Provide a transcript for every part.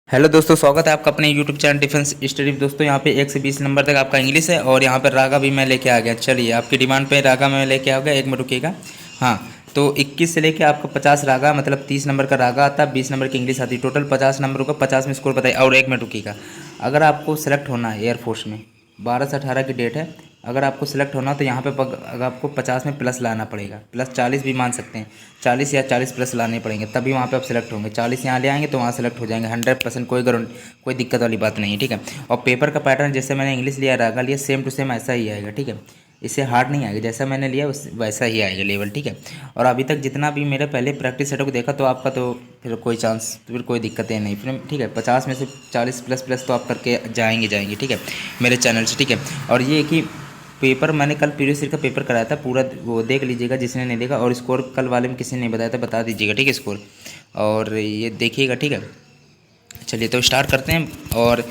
Hello दोस्तों, स्वागत है आपका अपने यूट्यूब चैनल डिफेंस स्टडी। दोस्तों यहाँ पे 1 से 20 नंबर तक आपका इंग्लिश है और यहाँ पे रागा भी मैं लेके आ गया। चलिए आपकी डिमांड पे रागा मैं लेके आ गया। एक मिनट रुकिएगा। हाँ, तो 21 से लेके आपका 50 रागा, मतलब 30 नंबर का रागा आता है, 20 नंबर की इंग्लिश आती है। टोटल 50 नंबरों का 50 में स्कोर बताइए। और एक मिनट रुकिएगा। अगर आपको सेलेक्ट होना है एयरफोर्स में, 12 से 18 की डेट है। अगर आपको सेलेक्ट होना तो यहाँ पे अगर आपको 50 में प्लस लाना पड़ेगा, प्लस 40 भी मान सकते हैं। 40 या 40 प्लस लाने पड़ेंगे, तभी वहाँ पे आप सेलेक्ट होंगे। 40 यहाँ ले आएंगे तो वहाँ सेलेक्ट हो जाएंगे 100%। कोई दिक्कत वाली बात नहीं है, ठीक है। और पेपर का पैटर्न जैसे मैंने इंग्लिश लिया, रागा लिया, सेम टू सेम ऐसा ही आएगा, ठीक है। इससे हार्ड नहीं आएगा, जैसा मैंने लिया वैसा ही आएगा लेवल, ठीक है। और अभी तक जितना भी मेरे पहले प्रैक्टिस सेटअप देखा तो आपका तो फिर कोई चांस, फिर कोई दिक्कतें नहीं, फिर ठीक है। 50 में से 40 प्लस प्लस तो आप करके जाएंगे, ठीक है, मेरे चैनल से, ठीक है। और ये कि पेपर मैंने कल प्रीवियस ईयर का पेपर कराया था पूरा, वो देख लीजिएगा जिसने नहीं देखा। और स्कोर कल वाले में किसी ने नहीं बताया था, बता दीजिएगा, ठीक है, स्कोर। और ये देखिएगा, ठीक है। चलिए तो स्टार्ट करते हैं। और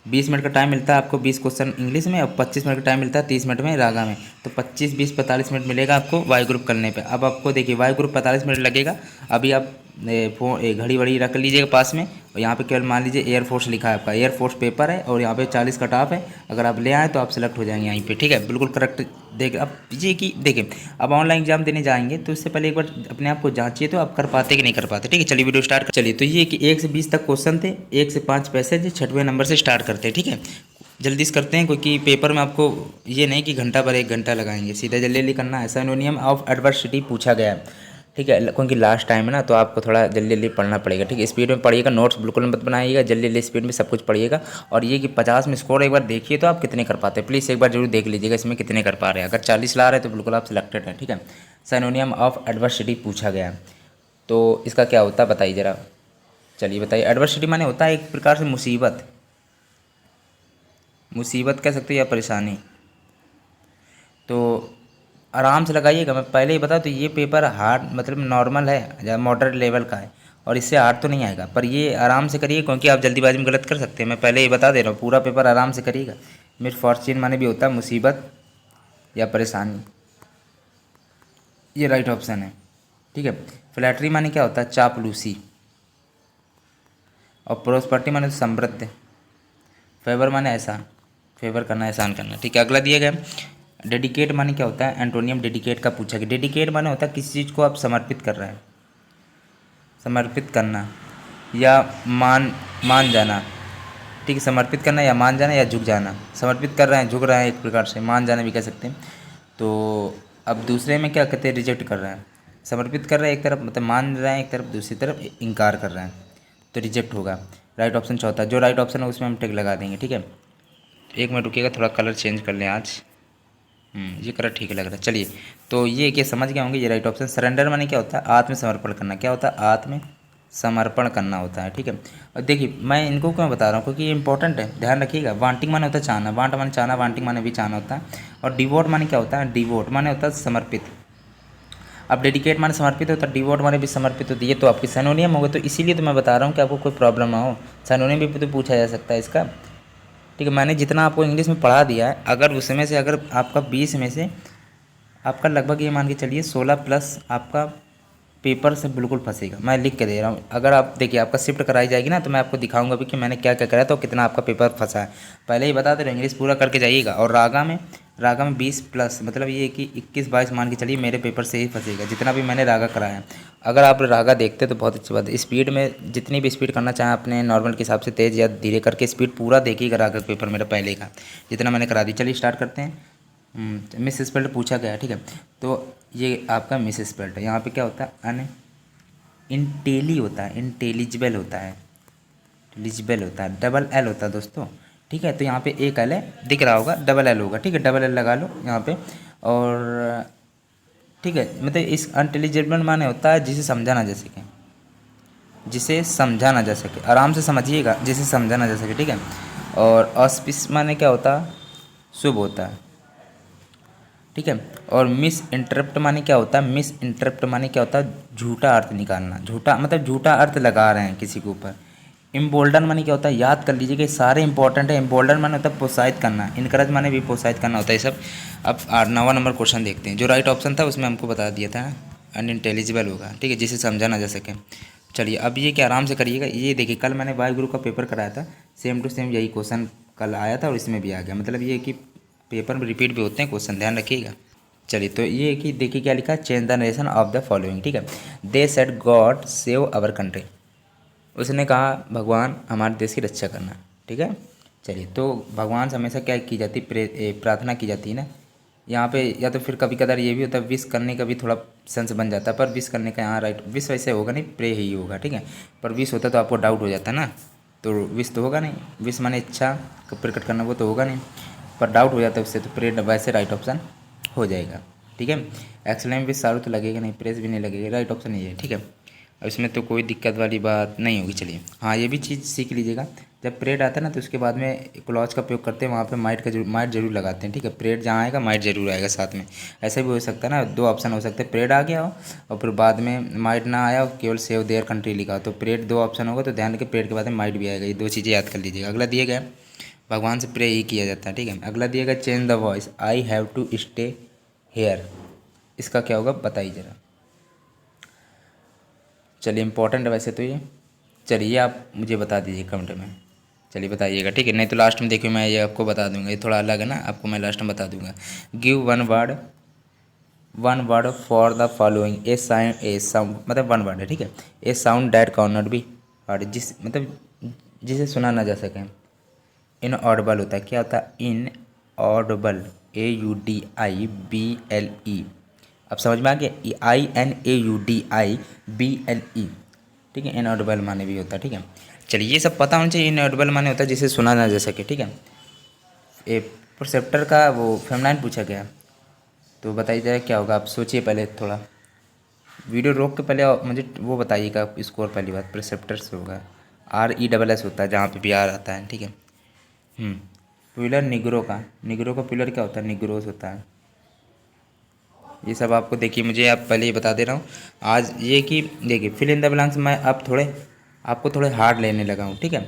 20 मिनट का टाइम मिलता है आपको, 20 क्वेश्चन इंग्लिश में, और 25 मिनट का टाइम मिलता है 30 मिनट में रागा में। तो 25, 20, 45 मिनट मिलेगा आपको वाई ग्रुप करने पे। अब आपको देखिए वाई ग्रुप 45 मिनट लगेगा। अभी आप घड़ी वड़ी रख लीजिएगा पास में। और यहाँ पे केवल मान लीजिए एयरफोर्स लिखा है, आपका एयरफोर्स पेपर है और यहाँ पे 40 कट ऑफ है। अगर आप ले आएँ तो आप सेलेक्ट हो जाएंगे यहीं पे, ठीक है, बिल्कुल करेक्ट। देख अब ये कि देखिए, अब ऑनलाइन एग्जाम देने जाएंगे तो इससे पहले एक बार अपने आप को जांचिए तो आप कर पाते कि नहीं कर पाते, ठीक है। चलिए वीडियो स्टार्ट कर। चलिए तो ये कि 1 से 20 तक क्वेश्चन थे, 1 से 5 पैसेज, 6वें नंबर से स्टार्ट करते हैं, ठीक है। जल्दी से करते हैं क्योंकि पेपर में आपको ये नहीं कि घंटा पर 1 घंटा लगाएंगे, सीधा जल्दी जल्दी करना है। सिनोनियम ऑफ एडवर्सिटी पूछा गया है, ठीक है, क्योंकि लास्ट टाइम है ना, तो आपको थोड़ा जल्दी जल्दी पढ़ना पड़ेगा, ठीक है। स्पीड में पढ़िएगा, नोट्स बिल्कुल मत बनाइएगा, जल्दी जल्दी स्पीड में सब कुछ पढ़िएगा। और ये कि 50 में स्कोर एक बार देखिए तो आप कितने कर पाते हैं, प्लीज़ एक बार जरूर देख लीजिएगा इसमें कितने कर पा रहे हैं। अगर 40 ला रहे हैं तो बिल्कुल आप सिलेक्टेड हैं, ठीक है। सिनोनियम ऑफ एडवर्सिटी पूछा गया है, तो इसका क्या होता है बताइए ज़रा। चलिए बताइए। एडवर्सिटी माने होता है एक प्रकार से मुसीबत, मुसीबत कह सकते हो या परेशानी। तो आराम से लगाइएगा। मैं पहले ही बता, तो ये पेपर हार्ड मतलब नॉर्मल है या मॉडरेट लेवल का है, और इससे हार्ड तो नहीं आएगा। पर ये आराम से करिए क्योंकि आप जल्दीबाजी में गलत कर सकते हैं। मैं पहले ही बता दे रहा हूँ, पूरा पेपर आराम से करिएगा। मिस फॉर्च्यून माने भी होता है मुसीबत या परेशानी, ये राइट ऑप्शन है, ठीक है। फ्लैटरी माने क्या होता है, चापलूसी। और प्रोस्पर्टी माने तो समृद्ध। फेवर माने एहसान, फेवर करना, एहसान करना, ठीक है। अगला दिया गया डेडिकेट माने क्या होता है, एंटोनियम डेडिकेट का पूछा गया। डेडिकेट माने होता है किसी चीज़ को आप समर्पित कर रहे हैं, समर्पित करना या मान जाना, ठीक है। समर्पित करना या मान जाना या झुक जाना। समर्पित कर रहे हैं, झुक रहे हैं, एक प्रकार से मान जाना भी कह सकते हैं। तो अब दूसरे में क्या कहते हैं, रिजेक्ट कर रहे हैं। समर्पित कर रहे हैं एक तरफ मतलब मान रहे हैं एक तरफ, दूसरी तरफ इनकार कर रहे हैं, तो रिजेक्ट होगा। राइट ऑप्शन चौथा, जो राइट ऑप्शन है उसमें हम टिक लगा देंगे, ठीक है। एक मिनट रुकिएगा, थोड़ा कलर चेंज कर लें आज। ये कलर ठीक लग रहा है। चलिए तो ये क्या समझ गए होंगे, ये राइट ऑप्शन। सरेंडर माने क्या होता है, आत्मसमर्पण करना। क्या होता है, आत्मसमर्पण करना होता है, ठीक है। और देखिए मैं इनको क्यों बता रहा हूँ, क्योंकि ये इंपॉर्टेंट है, ध्यान रखिएगा। वांटिंग माने होता है चाहना, वांट माने चाहना, वांटिंग माने भी चाहना होता है। और डिवोट माने क्या होता है, डिवोट माने होता है समर्पित। अब डेडिकेट माने समर्पित होता है, डिवोट माने भी समर्पित होती है। ये तो आपकी सिनोनियम हो गए, तो इसीलिए तो मैं बता रहा हूँ कि आपको कोई प्रॉब्लम ना हो। सिनोनियम भी तो पूछा जा सकता है इसका, ठीक है। मैंने जितना आपको इंग्लिश में पढ़ा दिया है, अगर उसमें से अगर आपका 20 में से आपका लगभग ये मान के चलिए 16 प्लस आपका पेपर से बिल्कुल फंसेगा। मैं लिख के दे रहा हूँ। अगर आप देखिए आपका शिफ्ट कराई जाएगी ना, तो मैं आपको दिखाऊंगा भी कि मैंने क्या क्या करा तो कितना आपका पेपर फंसा है। पहले ही बता दे रहे, इंग्लिश पूरा करके जाइएगा। और रागा में 20 प्लस मतलब ये कि 21-22 मान के चलिए मेरे पेपर से ही फंसेगा, जितना भी मैंने रागा कराया है। अगर आप रागा देखते तो बहुत अच्छी बात है। स्पीड में जितनी भी स्पीड करना चाहें अपने नॉर्मल के हिसाब से, तेज़ या धीरे करके स्पीड पूरा देखिएगा। रागा पेपर मेरा पहले का जितना मैंने करा दी। चलिए स्टार्ट करते हैं। मिस स्पेल्ड पूछा गया, ठीक है। तो ये आपका मिस स्पेल्ड है। यहाँ पे क्या होता है, अन इंटेली होता है, इंटेलिजिबल होता है, इंटेलिजिबल होता है, डबल एल होता है दोस्तों, ठीक है। तो यहाँ पे एक एल है, दिख रहा होगा, डबल एल होगा, ठीक है। डबल एल लगा लो यहाँ पे। और ठीक है, मतलब इस अनटेलिजिबल माने होता है जिसे समझा ना जा सके, जिसे समझा ना जा सके। आराम से समझिएगा, जिसे समझा ना जा सके, ठीक है। और ऑस्पिस माने क्या होता है, शुभ होता है, ठीक है। और मिस इंटरप्ट माने क्या होता है, मिस इंटरप्ट माने क्या होता है, झूठा अर्थ निकालना, झूठा मतलब झूठा अर्थ लगा रहे हैं किसी के ऊपर। इम्बोल्डन माने क्या होता है, याद कर लीजिए कि सारे इंपॉर्टेंट है। इम्बोल्डन माने होता है प्रोत्साहित करना, इनकरेज माने भी प्रोत्साहित करना होता है, ये सब। अब 9वां नंबर क्वेश्चन देखते हैं। जो राइट ऑप्शन था उसमें हमको बता दिया था अनइंटेलिजिबल होगा, ठीक है, जिसे समझा ना जा सके। चलिए अब ये क्या आराम से करिएगा। ये देखिए कल मैंने वायु ग्रुप का पेपर कराया था, सेम टू सेम यही क्वेश्चन कल आया था और इसमें भी आ गया। मतलब ये कि पेपर में रिपीट भी होते हैं क्वेश्चन, ध्यान रखिएगा। चलिए तो ये कि देखिए क्या लिखा है, change the narration of the following, ठीक है। They said God save our country, उसने कहा भगवान हमारे देश की रक्षा करना, ठीक है। चलिए तो भगवान से हमेशा क्या की जाती है, प्रार्थना की जाती है ना। यहाँ पे या तो फिर कभी कदार ये भी होता है विश करने का भी थोड़ा सेंस बन जाता है, पर विश करने का यहाँ राइट विश वैसे होगा नहीं, प्रे ही होगा, ठीक है। पर विश होता तो आपको डाउट हो जाता ना, तो विश तो होगा नहीं, विश माने इच्छा प्रकट करना, वो तो होगा नहीं, पर डाउट हो जाता है उससे, तो प्रे वैसे राइट ऑप्शन हो जाएगा, ठीक है। एक्सलेम विश सारू तो लगेगा नहीं, प्रेस भी नहीं लगेगा, राइट ऑप्शन ये है, ठीक है। अब इसमें तो कोई दिक्कत वाली बात नहीं होगी। चलिए हाँ ये भी चीज़ सीख लीजिएगा, जब प्रेड आता है ना तो उसके बाद में क्लॉज का प्रयोग करते हैं, वहाँ पे माइट जरूर लगाते हैं, ठीक है। प्रेड जहाँ आएगा माइट जरूर आएगा साथ में। ऐसा भी हो सकता है ना, दो ऑप्शन हो सकते हैं, प्रेड आ गया हो और फिर बाद में माइट ना आया हो, केवल सेव देयर कंट्री लिखा हो, तो प्रेड दो ऑप्शन होगा, तो ध्यान रखिए प्रेड के बाद में माइट भी आएगा। ये दो चीज़ें याद कर लीजिएगा। अगला दिए गए भगवान से प्रे ही किया जाता है, ठीक है। अगला दिया गया change the voice, I have to stay here, इसका क्या होगा बताइए ज़रा। चलिए इंपॉर्टेंट है वैसे तो ये, चलिए आप मुझे बता दीजिए कमेंट में, चलिए बताइएगा, ठीक है। नहीं तो लास्ट में देखिए मैं ये आपको बता दूंगा, ये थोड़ा अलग है ना, आपको मैं लास्ट में बता दूंगा। Give one word for the following, a sign a sound, मतलब वन वर्ड है, ठीक है। A sound that can not be heard, जिस मतलब जिसे सुना ना जा सके। इन ऑडिबल होता है, क्या होता है इन ऑडिबल, AUDIBLE, अब समझ में आ गया, INAUDIBLE, ठीक है। इनऑडिबल माने भी होता है, ठीक है। चलिए ये सब पता होना चाहिए, इनऑडिबल माने होता है जिसे सुना ना जा सके, ठीक है। ए परसेप्टर का वो फेमनाइन पूछा गया, तो बताइए जरा क्या होगा, आप सोचिए पहले थोड़ा, वीडियो रोक के पहले मुझे वो बताइएगा स्कोर। पहली बात परसेप्टर से होगा, RESS होता है जहाँ पे भी आर आता है, ठीक है। पिलर निग्रो का पिलर क्या होता है, निग्रोस होता है। ये सब आपको देखिए, मुझे आप पहले ही बता दे रहा हूँ आज ये कि देखिए फिल इन द ब्लैंक्स मैं अब आपको थोड़े हार्ड लेने लगा हूँ, ठीक है।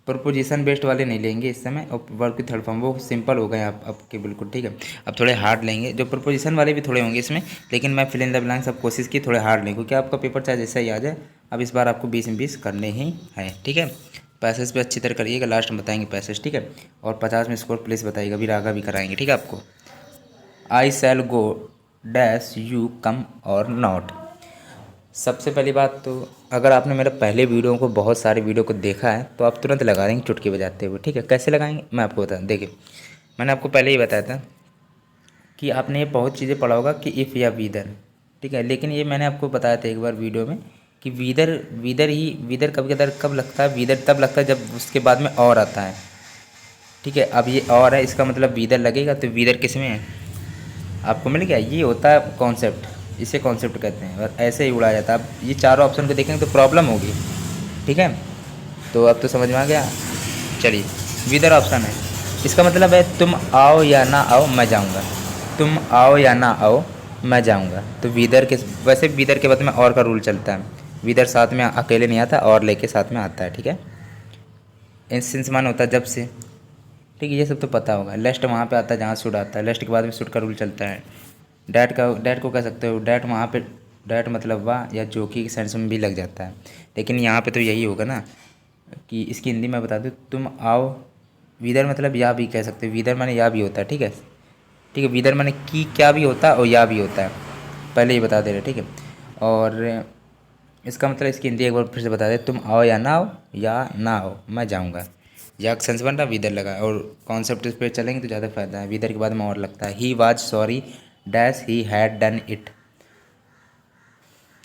प्रपोजिशन बेस्ड वाले नहीं लेंगे इस समय, और वर्ब की थर्ड फॉर्म वो सिंपल हो गए आप आपके बिल्कुल, ठीक है। अब थोड़े हार्ड लेंगे, जो प्रपोजिशन वाले भी थोड़े होंगे इसमें, लेकिन मैं फिल इन द ब्लैंक्स अब कोशिश की थोड़े हार्ड लें, क्योंकि आपका पेपर चाहे जैसा ही आ जाए, अब इस बार आपको 20 में 20 करने ही हैं, ठीक है। पैसेज पे अच्छी तरह करिएगा, लास्ट में बताएंगे पैसेज, ठीक है। और 50 में स्कोर प्लीज़ बताइएगा, भी आगा भी कराएंगे, ठीक है आपको। आई शैल गो डैश यू कम और नॉट। सबसे पहली बात तो अगर आपने मेरे पहले वीडियो को, बहुत सारे वीडियो को देखा है, तो आप तुरंत लगा देंगे चुटकी बजाते हुए, ठीक है। कैसे लगाएंगे मैं आपको बता, देखिए मैंने आपको पहले ही बताया था कि आपने ये बहुत चीज़ें पढ़ा होगा कि इफ़ या वीदर, ठीक है। लेकिन ये मैंने आपको बताया था एक बार वीडियो में कि वीदर कभी कदार कब लगता है, वीदर तब लगता है जब उसके बाद में और आता है, ठीक है। अब ये और है, इसका मतलब वीदर लगेगा, तो वीदर किस में है आपको मिल गया। ये होता है कॉन्सेप्ट, इसे कॉन्सेप्ट कहते हैं, और ऐसे ही उड़ाया जाता है। अब ये चारों ऑप्शन को देखेंगे तो प्रॉब्लम होगी, ठीक है। तो अब तो समझ में आ गया। चलिए विदर ऑप्शन है, इसका मतलब है तुम आओ या ना आओ मैं जाऊंगा, तुम आओ या ना आओ मैं जाऊंगा। तो विदर के, वैसे विदर के बाद में और का रूल चलता है, विदर साथ में अकेले नहीं आता, और लेके साथ में आता है, ठीक है। इंस्टेंस मान होता है जब से, ठीक है। ये सब तो पता होगा। लेस्ट वहाँ पे आता है जहाँ शुड आता है, लेस्ट के बाद में शुड का रूल चलता है। डैट को कह सकते हो, डैट वहाँ पे, डैट मतलब वाह या जो कि सेंस में भी लग जाता है, लेकिन यहाँ पे तो यही होगा ना कि इसकी हिंदी में बता दूँ, तुम आओ। विदर मतलब या भी कह सकते हो, विदर माने या भी होता है, ठीक है, ठीक है। विदर माने की क्या भी होता है और या भी होता है, पहले ही बता दे रहे, ठीक है। और इसका मतलब इसकी हिंदी एक बार फिर से बता दे, तुम आओ या ना आओ मैं जाऊँगा। या सेंस बन रहा, विदर लगा, और कॉन्सेप्ट इस पर चलेंगे तो ज़्यादा फायदा है। विदर के बाद में और लगता है, he was sorry dash he had done it.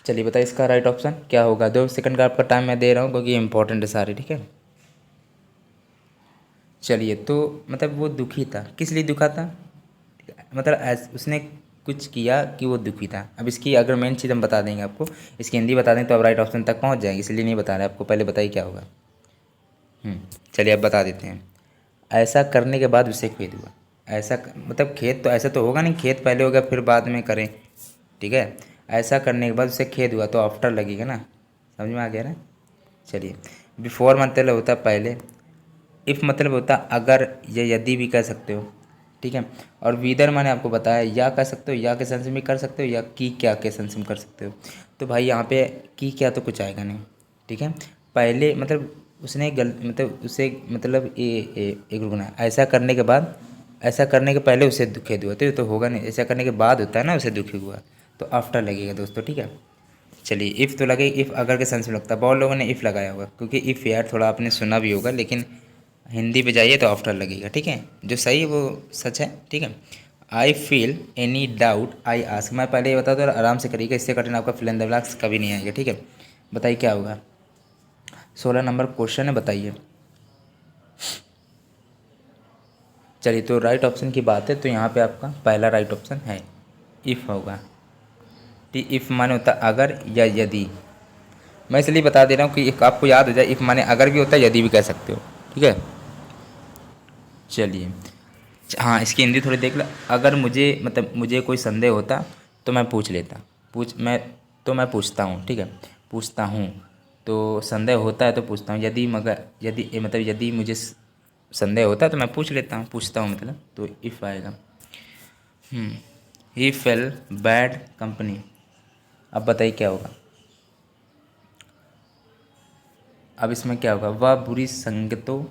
चलिए बताइए इसका राइट ऑप्शन क्या होगा। 2 सेकंड का आपका टाइम मैं दे रहा हूँ, क्योंकि इंपॉर्टेंट है सारे, ठीक है। चलिए तो मतलब वो दुखी था, किस लिए दुखा था, मतलब उसने कुछ किया कि वो दुखी था। अब इसकी अगर मेन चीज़ हम बता देंगे आपको, इसकी हिंदी बता दें तो अब राइट ऑप्शन तक पहुँच जाएंगे, इसलिए नहीं बता रहे आपको, पहले बताइए क्या होगा। चलिए अब बता देते हैं। ऐसा करने के बाद उसे खेद हुआ, मतलब खेद तो ऐसा तो होगा नहीं, खेद पहले होगा फिर बाद में करें, ठीक है। ऐसा करने के बाद उसे खेद हुआ तो आफ्टर लगेगा ना, समझ में आ गया ना। चलिए बिफोर मतलब होता पहले, इफ़ मतलब होता अगर या यदि भी कह सकते हो, ठीक है। और वीदर मैंने आपको बताया या कह सकते हो, या के सेंस में कर सकते हो, या की क्या के सेंस में कर सकते हो। तो भाई यहाँ पे की क्या तो कुछ आएगा नहीं, ठीक है। पहले मतलब उसने मतलब उसे मतलब एक रुकना, ऐसा करने के पहले उसे दुखी हुआ तो होगा नहीं, ऐसा करने के बाद होता है ना उसे दुखी हुआ, तो आफ्टर लगेगा दोस्तों, ठीक है। चलिए इफ़ तो लगे, इफ़ अगर के सेंस में लगता है, बहुत लोगों ने इफ़ लगाया होगा क्योंकि इफ़ यार थोड़ा आपने सुना भी होगा, लेकिन हिंदी पे जाइए तो आफ्टर लगेगा, ठीक है। जो सही है वो सच है, ठीक है। I feel any doubt I ask, मैं पहले ये बता दूँ, आराम से करिएगा, इससे कठिन आपका फिल इन द ब्लैंक्स कभी नहीं आएगा, ठीक है। बताइए क्या होगा। 16 नंबर क्वेश्चन है, बताइए। चलिए तो राइट ऑप्शन की बात है तो यहाँ पे आपका पहला राइट ऑप्शन है, इफ़ होगा। ठीक, इफ़ माने होता है अगर या यदि। मैं इसलिए बता दे रहा हूँ कि एक आपको याद हो जाए, इफ़ माने अगर भी होता है, यदि भी कह सकते हो, ठीक है। चलिए, हाँ इसकी हिंदी थोड़ी देख लो। अगर मुझे मतलब मुझे कोई संदेह होता तो मैं पूछ लेता, मैं पूछता हूँ, ठीक है। पूछता हूँ, तो संदेह होता है तो पूछता हूँ, यदि मगर यदि मतलब यदि मुझे संदेह होता है तो मैं पूछ लेता हूँ, पूछता हूँ मतलब, तो इफ़ आएगा। ही फेल बैड कंपनी। अब बताइए क्या होगा। अब इसमें क्या होगा, वह बुरी संगतों,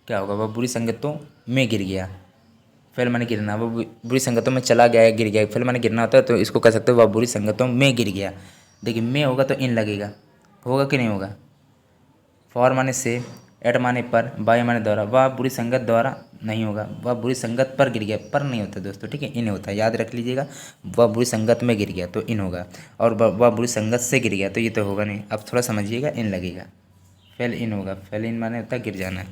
क्या होगा, वह बुरी संगतों में गिर गया। फेल माने गिरना, वो बुरी संगतों में चला गया, गिर गया। फेल माने गिरना होता है तो इसको कह सकते हो वह बुरी संगतों में गिर गया। देखिए में होगा तो इन लगेगा, होगा कि नहीं होगा। फॉर माने से, एट माने पर, बाय माने द्वारा, वह बुरी संगत द्वारा नहीं होगा, वह बुरी संगत पर गिर गया, पर नहीं होता दोस्तों, ठीक है, इन होता है, याद रख लीजिएगा। वह बुरी संगत में गिर गया तो इन होगा, और वह बुरी संगत से गिर गया तो ये तो होगा नहीं। अब थोड़ा समझिएगा, इन लगेगा। फेल इन होगा, फेल इन माने होता है गिर जाना,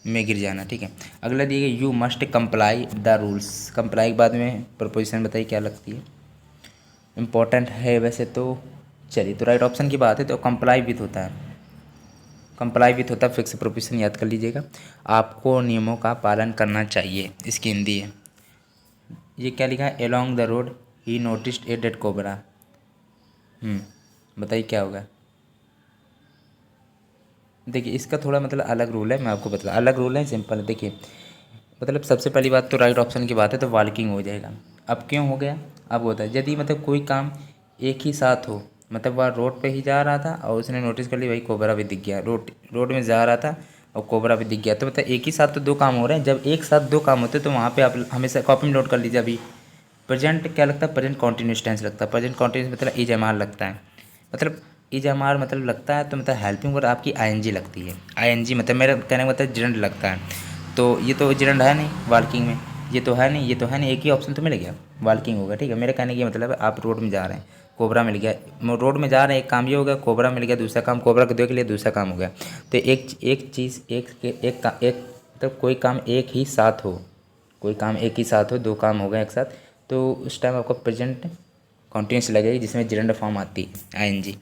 में गिर जाना, ठीक है। अगला दिए गया, you must comply the rules. Comply के बाद में प्रपोजिशन बताइए क्या लगती है, इम्पोर्टेंट है वैसे तो। चलिए तो राइट ऑप्शन की बात है तो कंप्लाई विथ होता है, कंप्लाई विथ होता है, फिक्स प्रोपोजिशन याद कर लीजिएगा। आपको नियमों का पालन करना चाहिए, इसकी हिंदी है। ये क्या लिखा है, along the road he noticed a dead cobra. बताइए क्या होगा। देखिए इसका थोड़ा मतलब अलग रूल है, मैं आपको बता, अलग रूल है, सिंपल है। देखिए मतलब सबसे पहली बात तो राइट ऑप्शन की बात है तो वॉकिंग हो जाएगा। अब क्यों हो गया, अब होता है यदि मतलब कोई काम एक ही साथ हो, मतलब वह रोड पे ही जा रहा था और उसने नोटिस कर लिया भाई कोबरा भी दिख गया, रोड में जा रहा था और कोबरा भी दिख गया, तो मतलब एक ही साथ तो दो काम हो रहे हैं। जब एक साथ दो काम होते हैं तो वहाँ पे आप हमेशा कॉपी में नोट कर लीजिए। अभी प्रेजेंट क्या लगता है, प्रेजेंट कॉन्टीन्यूस टेंस लगता है, प्रेजेंट कॉन्टीन्यूस मतलब इज एम आर लगता है, मतलब इज एम आर मतलब लगता है तो मतलब हेल्पिंग वर्ब आपकी आई एन जी लगती है। आई एन जी मतलब मेरा कहने का मतलब जिरंड लगता है, तो ये तो जिरंड है नहीं वाल्किंग में, ये तो है नहीं, ये तो है नहीं, एक ही ऑप्शन तो मिल गया, वाल्किंग होगा, ठीक है। मेरे कहने की मतलब है आप रोड में जा रहे हैं, कोबरा मिल गया, रोड में जा रहे हैं, एक काम ये हो गया, कोबरा मिल गया, दूसरा काम कोबरा को देख लिया, दूसरा काम हो गया। तो एक चीज़ एक मतलब कोई काम एक ही साथ हो, कोई काम एक ही साथ हो, दो काम हो गए एक साथ, तो उस टाइम आपको प्रेजेंट कॉन्टिन्यूस लगेगी जिसमें जिरंड फॉर्म आती है I N G.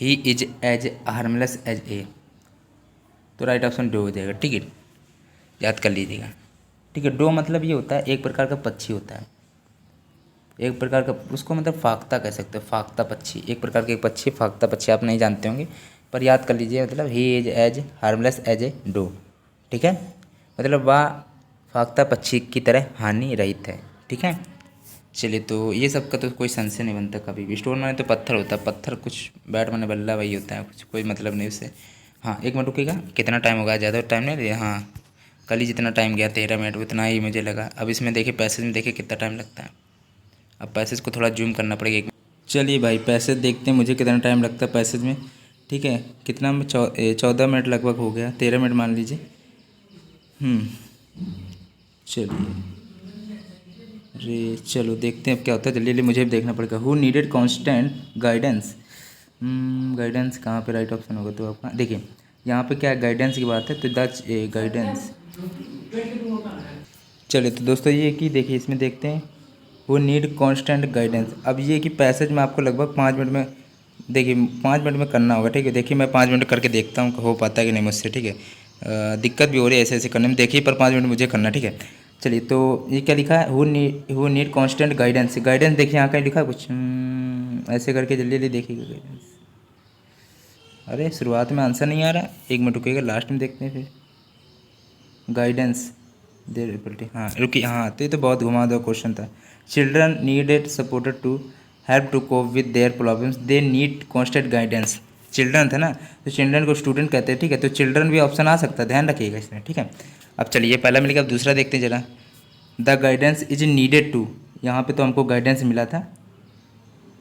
He is as harmless as a, तो राइट ऑप्शन डो हो जाएगा, ठीक है, याद कर लीजिएगा, ठीक है। डो मतलब ये होता है एक प्रकार का पक्षी होता है, एक प्रकार का, उसको मतलब फाख्ता कह सकते हो, फाख्ता पक्षी, एक प्रकार के पक्षी, फाख्ता पक्षी आप नहीं जानते होंगे पर याद कर लीजिए, मतलब he is as harmless as a dove, ठीक है, मतलब वह फाख्ता पक्षी की तरह हानि रहित है, ठीक है। चलिए तो ये सब का तो कोई संशय नहीं बनता कभी भी। स्टोन माने तो पत्थर होता है, पत्थर कुछ, बैट माने बल्ला वही होता है, कुछ कोई मतलब नहीं उससे। हाँ एक मिनट रुकिएगा, कितना टाइम होगा, ज़्यादा टाइम नहीं लिया, हाँ कल ही जितना टाइम गया 13 मिनट उतना ही मुझे लगा। अब इसमें देखिए पैसेज में देखिए कितना टाइम लगता है, अब पैसेज को थोड़ा जूम करना पड़ेगा चलिए भाई पैसेज देखते हैं मुझे कितना टाइम लगता है पैसेज में, ठीक है। कितना में 14 मिनट लगभग हो गया, 13 मिनट मान लीजिए। चलिए, अरे चलो देखते हैं अब क्या होता है, जल्दी जल्दी मुझे भी देखना पड़ेगा। Who needed constant guidance, guidance कहाँ पे राइट ऑप्शन होगा तो आपका, देखिए यहाँ पे क्या गाइडेंस की बात है तो दच गाइडेंस। चलिए तो दोस्तों ये कि देखिए इसमें देखते हैं, वो नीड कांस्टेंट गाइडेंस। अब ये कि पैसेज में आपको लगभग 5 मिनट में, देखिए 5 मिनट में करना होगा, ठीक है। देखिए मैं 5 मिनट करके देखता हूँ हो पाता है कि नहीं मुझसे, ठीक है। दिक्कत भी हो रही है ऐसे ऐसे करने में, देखिए पर 5 मिनट मुझे करना, ठीक है। चलिए तो ये क्या लिखा है, who need constant guidance, guidance देखिए यहाँ कहीं लिखा है कुछ, ऐसे करके जल्दी जल्दी देखिएगा गाइडेंस। अरे शुरुआत में आंसर नहीं आ रहा, एक मिनट रुकिएगा लास्ट में देखते हैं फिर। गाइडेंस देर, हाँ रुकिए, हाँ तो ये तो बहुत घुमावदार क्वेश्चन था। Children needed supported to help to cope with their problems, they need constant guidance. Children था ना, तो चिल्ड्रन को स्टूडेंट कहते हैं, ठीक है, तो चिल्ड्रन भी ऑप्शन आ सकता है, ध्यान रखिएगा इसमें, ठीक है। अब चलिए पहला मिल गया, अब दूसरा देखते हैं जरा। The guidance is needed to, यहाँ पे तो हमको गाइडेंस मिला था,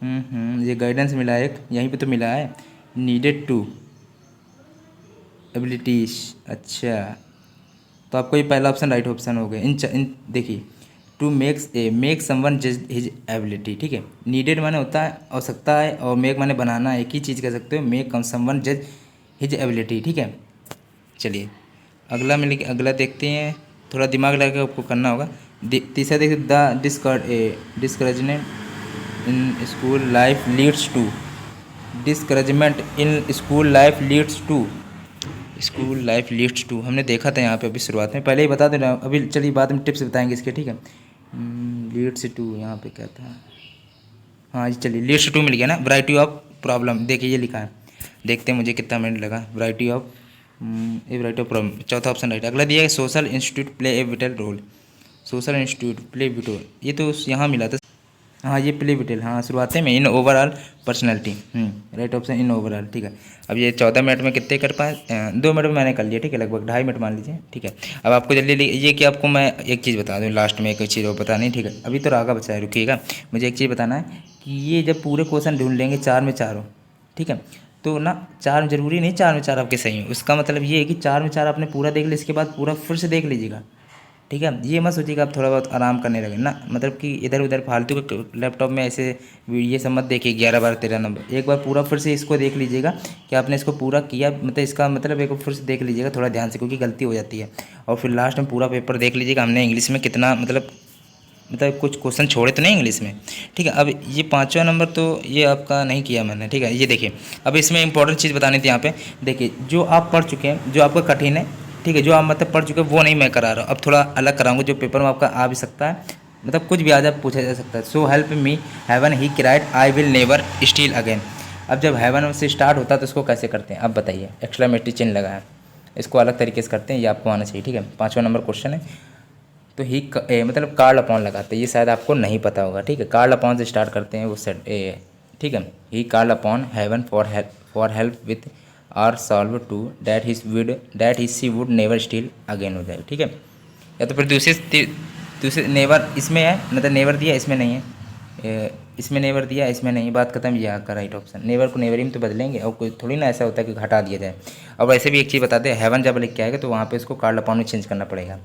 ये गाइडेंस मिला है एक, यहीं पे तो मिला है, नीडेड टू एबिलिटीज। अच्छा, तो आपको ये पहला ऑप्शन राइट ऑप्शन हो गया। इन देखिए, टू मेक समवन जज हिज एबिलिटी, ठीक है। नीडेड माने होता है आवश्यकता है, और मेक माने बनाना, एक ही चीज़ कह सकते हो, मेक समवन जज हिज एबिलिटी, ठीक है। चलिए अगला मिल गया, अगला देखते हैं, थोड़ा दिमाग लगा के आपको करना होगा। तीसरा देखिए, the discouragement in school life leads to, discouragement in school life leads to, school life leads to हमने देखा था यहाँ पे अभी शुरुआत में, पहले ही बता देना, अभी चलिए बाद में टिप्स बताएंगे इसके, ठीक है। लीड्स टू यहाँ पे क्या था, हाँ जी चलिए, लीड्स टू मिल गया ना। वैरायटी ऑफ प्रॉब्लम, देखिए ये लिखा है, देखते हैं मुझे कितना मिनट लगा। Variety of variety of problem, चौथा ऑप्शन राइट। अगला दिया है, social institute play a vital role, social institute play vital, ये तो यहाँ मिला था, हाँ ये प्ले विटल, हाँ शुरुआत में, in overall personality, right option in overall, ठीक है। अब ये 14 मिनट में कितने कर पाए, 2 मिनट में मैंने कर लिया, ठीक है, लगभग 2.5 मिनट मान लीजिए, ठीक है। अब आपको जल्दी ये कि आपको मैं एक चीज़ बता दूँ लास्ट में, एक चीज़ और बतानी, ठीक है, अभी तो रागा बचा है, रुकिएगा, मुझे एक चीज़ बताना है कि ये जब पूरे क्वेश्चन ढूंढ लेंगे 4 में 4 हो, ठीक है, तो ना 4 जरूरी नहीं 4 में 4 आपके सही हो, उसका मतलब ये है कि 4 में 4 आपने पूरा देख लिया, इसके बाद पूरा फिर से देख लीजिएगा, ठीक है। ये मत सोचिएगा आप थोड़ा बहुत आराम करने लगे ना, मतलब कि इधर उधर फालतू के लैपटॉप में ऐसे ये सब मत देखिए 11 12 13 नंबर, एक बार पूरा फिर से इसको देख लीजिएगा कि आपने इसको पूरा किया, मतलब इसका मतलब एक बार फिर से देख लीजिएगा थोड़ा ध्यान से, क्योंकि गलती हो जाती है। और फिर लास्ट में पूरा पेपर देख लीजिएगा हमने इंग्लिश में कितना, मतलब कुछ क्वेश्चन छोड़े तो नहीं इंग्लिश में, ठीक है। अब ये 5वां नंबर तो ये आपका नहीं किया मैंने, ठीक है। ये देखिए, अब इसमें इंपॉर्टेंट चीज़ बतानी थी यहाँ पे, देखिए जो आप पढ़ चुके हैं, जो आपका कठिन है, ठीक है, जो आप मतलब पढ़ चुके हैं वो नहीं मैं करा रहा हूँ, अब थोड़ा अलग कराऊंगा, जो पेपर में आपका आ भी सकता है, मतलब कुछ भी आ जा पूछा जा सकता है। So help me heaven he cried I will never steal again. अब जब हेवन से स्टार्ट होता है तो उसको कैसे करते हैं, अब बताइए, एक्सक्लेमेटरी चिन्ह लगा है, इसको अलग तरीके से करते हैं, ये आपको आना चाहिए, ठीक है। 5वां नंबर क्वेश्चन है, तो मतलब कार्ल अपॉन लगाते हैं, ये शायद आपको नहीं पता होगा, ठीक है, कार्ल अपॉन से स्टार्ट करते हैं वो सेट ठीक है। He call upon heaven for help with resolve to that he see would never steal again हो जाएगा, ठीक है। या तो फिर दूसरे नेवर इसमें है, मतलब नेवर दिया इसमें नहीं है, इसमें नेवर दिया इसमें नहीं, बात खत्म, ये आपका राइट ऑप्शन। नेवर को नेवर ही में तो बदलेंगे, और कोई थोड़ी ना ऐसा होता है कि हटा दिया जाए। और वैसे भी एक चीज़ बता दें, हेवन जब लिख के आएगा तो वहाँ पे इसको कार्ल अपॉन में चेंज करना पड़ेगा,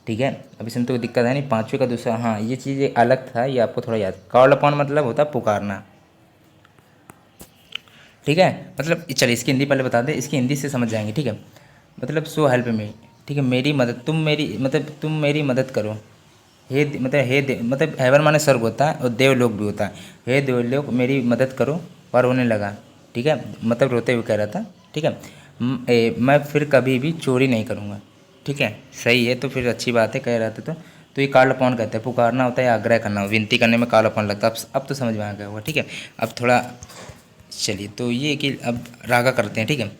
ठीक है। अब इसमें तो दिक्कत है नहीं। 5वें का दूसरा, हाँ ये चीज़ अलग था, ये आपको थोड़ा याद, कार्ल अपॉन मतलब होता है पुकारना, ठीक है। मतलब चलिए इसकी हिंदी पहले बता दें, इसकी हिंदी से समझ जाएंगे, ठीक है। मतलब सो हेल्प मी, ठीक है, मेरी मदद, तुम मेरी मदद करो, मतलब हेवन माने स्वर्ग होता है और देवलोक भी होता है, हे देवलोक मेरी मदद करो, पर रोने लगा, ठीक है, मतलब रोते हुए कह रहा था, ठीक है। मैं फिर कभी भी चोरी नहीं करूँगा, ठीक है, सही है, तो फिर अच्छी बात है, कह रहा था तो ये कार्ल अपॉन कहते हैं, पुकारना होता है या आग्रह करना, विनती करने में कार्ल अपॉन लगता है। अब तो समझ में आ गया होगा, ठीक है। अब थोड़ा चलिए, तो ये कि अब रागा करते हैं, ठीक है।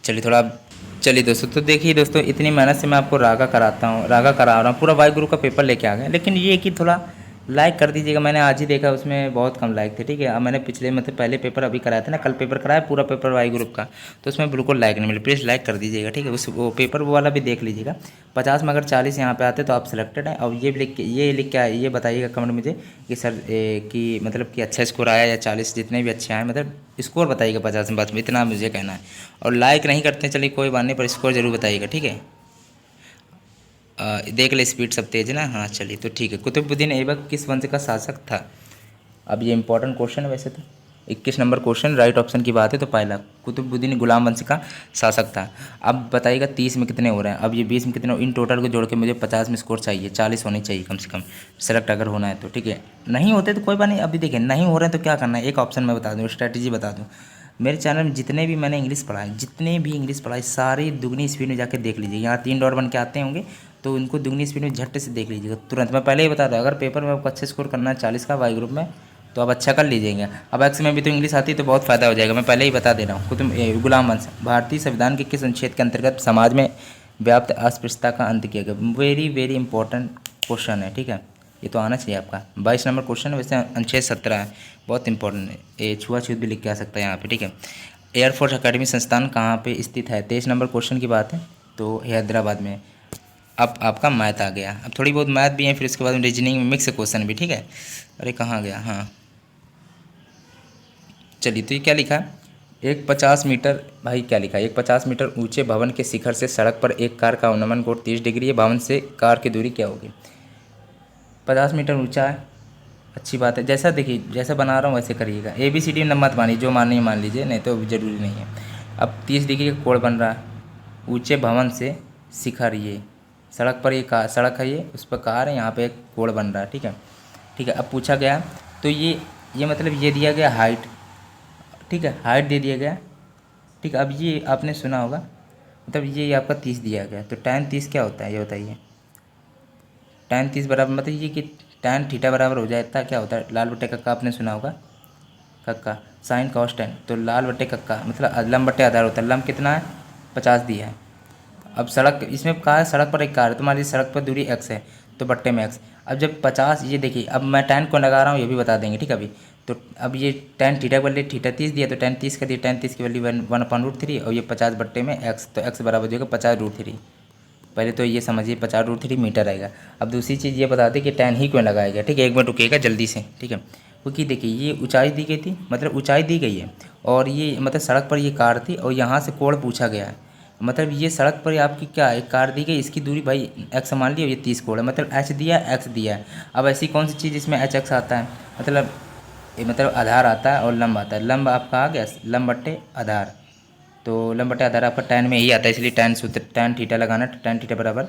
चलिए दोस्तों, तो देखिए दोस्तों, इतनी मेहनत से मैं आपको रागा करा रहा हूँ, पूरा वाहिगुरु का पेपर लेके आ गए, लेकिन ये कि थोड़ा लाइक कर दीजिएगा। मैंने आज ही देखा उसमें बहुत कम लाइक थे, ठीक है। अब मैंने पिछले मतलब पहले पेपर अभी कराया था ना, कल पेपर कराया पूरा पेपर वाहिगुरु का, तो उसमें बिल्कुल लाइक नहीं मिले, प्लीज़ लाइक कर दीजिएगा, ठीक है। वो पेपर वो वाला भी देख लीजिएगा। 50 में अगर 40 यहाँ पे आते तो आप सिलेक्टेड हैं। और ये लिख के ये बताइएगा कमेंट मुझे कि सर कि मतलब कि अच्छा स्कोर आया या 40, जितने भी अच्छे आए, मतलब स्कोर बताइएगा 50 में, बस इतना मुझे कहना है। और लाइक नहीं करते हैं, चलिए कोई बात नहीं, पर स्कोर जरूर बताइएगा, ठीक है। देख ले स्पीड सब तेज है ना, हाँ चलिए, तो ठीक है। कुतुबुद्दीन ऐबक किस वंश का शासक था। अब ये इंपॉर्टेंट क्वेश्चन है वैसे तो, 21 नंबर क्वेश्चन, राइट ऑप्शन की बात है तो पहला कुतुबुद्दीन गुलाम वंश का शासक था। अब बताइएगा 30 में कितने हो रहे हैं, अब ये 20 में कितने, इन टोटल को जोड़ के मुझे 50 में स्कोर चाहिए, 40 होनी चाहिए कम से कम सेलेक्ट अगर होना है तो, ठीक है। नहीं होते तो कोई बात नहीं। अभी देखिए नहीं हो रहे हैं तो क्या करना है, एक ऑप्शन मैं बता दूँ, स्ट्रैटेजी बता दूँ। मेरे चैनल में जितने भी मैंने इंग्लिश पढ़ाए सारी दुगनी स्पीड में जाकर देख लीजिए, यहाँ 3 डॉट बन के आते होंगे तो उनको दुगनी स्पीड में झट्टे से देख लीजिएगा तुरंत। मैं पहले ही बता रहा हूँ, अगर पेपर में आपको अच्छा स्कोर करना है 40 का वाई ग्रुप में तो आप अच्छा कर लीजिएगा। अब एक्स में भी तो इंग्लिश आती है तो बहुत फ़ायदा हो जाएगा, मैं पहले ही बता दे रहा हूँ। गुलाम वंश भारतीय संविधान के किस अनुच्छेद के अंतर्गत समाज में व्याप्त अस्पृश्यता का अंत किया गया। वेरी इंपॉर्टेंट क्वेश्चन है, ठीक है, ये तो आना चाहिए आपका। 22 नंबर क्वेश्चन है, वैसे अनुच्छेद 17 है, बहुत इंपॉर्टेंट है, ये छुआछूत भी लिख के आ सकता है यहाँ पे, ठीक है। एयरफोर्स अकेडमी संस्थान कहाँ पे स्थित है? 23 नंबर क्वेश्चन की बात है, तो हैदराबाद में। अब आपका मैथ आ गया, अब थोड़ी बहुत मैथ भी है, फिर उसके बाद रीजनिंग में मिक्स क्वेश्चन भी, ठीक है। अरे कहाँ गया, हाँ चलिए, तो ये क्या लिखा है, एक 50 मीटर, भाई क्या लिखा है, एक 50 मीटर ऊंचे भवन के शिखर से सड़क पर एक कार का उन्नमन कोण 30 डिग्री है, भवन से कार की दूरी क्या होगी? 50 मीटर ऊंचा है, अच्छी बात है, जैसा देखिए जैसा बना रहा हूँ वैसे करिएगा, ए बी सी डी मत मानिए, जो मानिए मान लीजिए, नहीं तो ज़रूरी नहीं है। अब 30 डिग्री का कोण बन रहा है, ऊंचे भवन से शिखर, ये सड़क पर, ये कार सड़क है, ये उस पर कार है, यहाँ पे एक कोण बन रहा है, ठीक है। ठीक है, अब पूछा गया, तो ये मतलब ये दिया गया हाइट, ठीक है, हाइट दे दिया गया, ठीक है। अब ये आपने सुना होगा, मतलब ये आपका 30 दिया गया, तो tan 30 क्या होता है ये बताइए? tan 30 बराबर मतलब ये कि tan थीटा बराबर हो जाता है, क्या होता है, लाल बट्टे कक्का, आपने सुना होगा, कक्का साइन कॉस टेन, तो लाल बट्टे कक्का मतलब लंब बट्टे आधार होता है, लंब कितना है, 50 दिया है। अब सड़क, इसमें कहा है सड़क पर एक कार है, तो मान लीजिए सड़क पर दूरी x है, तो बट्टे में x। अब जब 50, ये देखिए अब मैं tan को लगा रहा हूँ, ये भी बता देंगे, ठीक है अभी। तो अब ये tan थीटा के वैल्यू थीटा 30 दिया, तो tan 30 का दिया, tan 30 की वैल्यू 1/√3, और ये 50 बट्टे में x, तो x बराबर जो 50√3। पहले तो ये समझिए 50√3 मीटर आएगा। अब दूसरी चीज़ ये बता दें कि tan ही क्यों लगाया गया, ठीक है, एक मिनट रुकिएगा जल्दी से, ठीक है। क्योंकि देखिए ये ऊंचाई दी गई थी, मतलब ऊंचाई दी गई है, और ये मतलब सड़क पर ये कार थी, और यहाँ से कोण पूछा गया है, मतलब ये सड़क पर आपकी क्या एक कार दी गई, इसकी दूरी भाई x मान ली, और ये 30 कोण है, मतलब h दिया x दिया है। अब ऐसी कौन सी चीज़ इसमें एच एक्स आता है, मतलब ये मतलब आधार आता है और लंब आता है, लंब आपका आ गया लंब बट्टे आधार, तो लंब बट्टे आधार आपका tan में ही आता है, इसलिए tan सूत्र tan थीटा लगाना, tan थीटा बराबर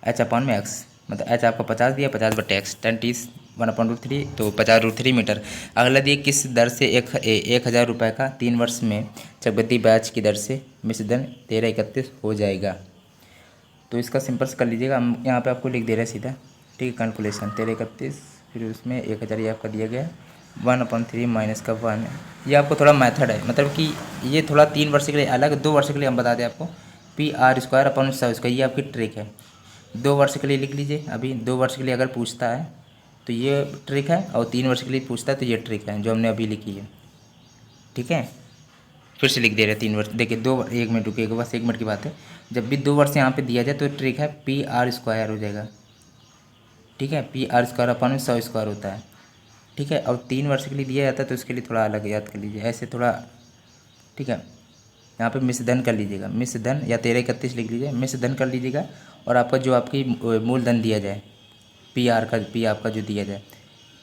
h/x, मतलब h आपका 50 दिया, 50/x, tan 30 1/√3, तो 50√3 मीटर। अगला दिए किस दर से 1,000 रुपये का 3 वर्ष में चक्रवृद्धि ब्याज की दर से मिश्र धन 1331 हो जाएगा? तो इसका सिंपल से कर लीजिएगा, हम यहाँ पे आपको लिख दे रहे हैं सीधा, ठीक है, कैलकुलेशन 1331, फिर उसमें 1,000 ये आपका दिया गया, 1/3 माइनस का 1, ये आपको थोड़ा मेथड है, मतलब कि ये थोड़ा 3 वर्ष के लिए अलग, 2 वर्ष के लिए हम बता दें आपको, PR² ये आपकी ट्रिक है। 2 वर्ष के लिए लिख लीजिए, अभी 2 वर्ष के लिए अगर पूछता है तो ये ट्रिक है, और 3 वर्ष के लिए पूछता है तो ये ट्रिक है जो हमने अभी लिखी है, ठीक है। फिर से लिख दे रहे हैं 3 वर्ष, देखिए 1 मिनट रुकिएगा, बस 1 मिनट की बात है। जब भी 2 वर्ष यहाँ पे दिया जाए तो ट्रिक है PR² हो जाएगा, ठीक है, PR² होता है, ठीक है। और 3 वर्ष के लिए दिया जाता है तो उसके लिए थोड़ा अलग याद कर लीजिए, ऐसे थोड़ा, ठीक है। यहाँ पे मिश्र धन कर लीजिएगा, मिश्र धन या 1331 लिख लीजिए, मिश्र धन कर लीजिएगा, और आपका जो आपकी मूलधन दिया जाए, पी आपका जो दिया जाए,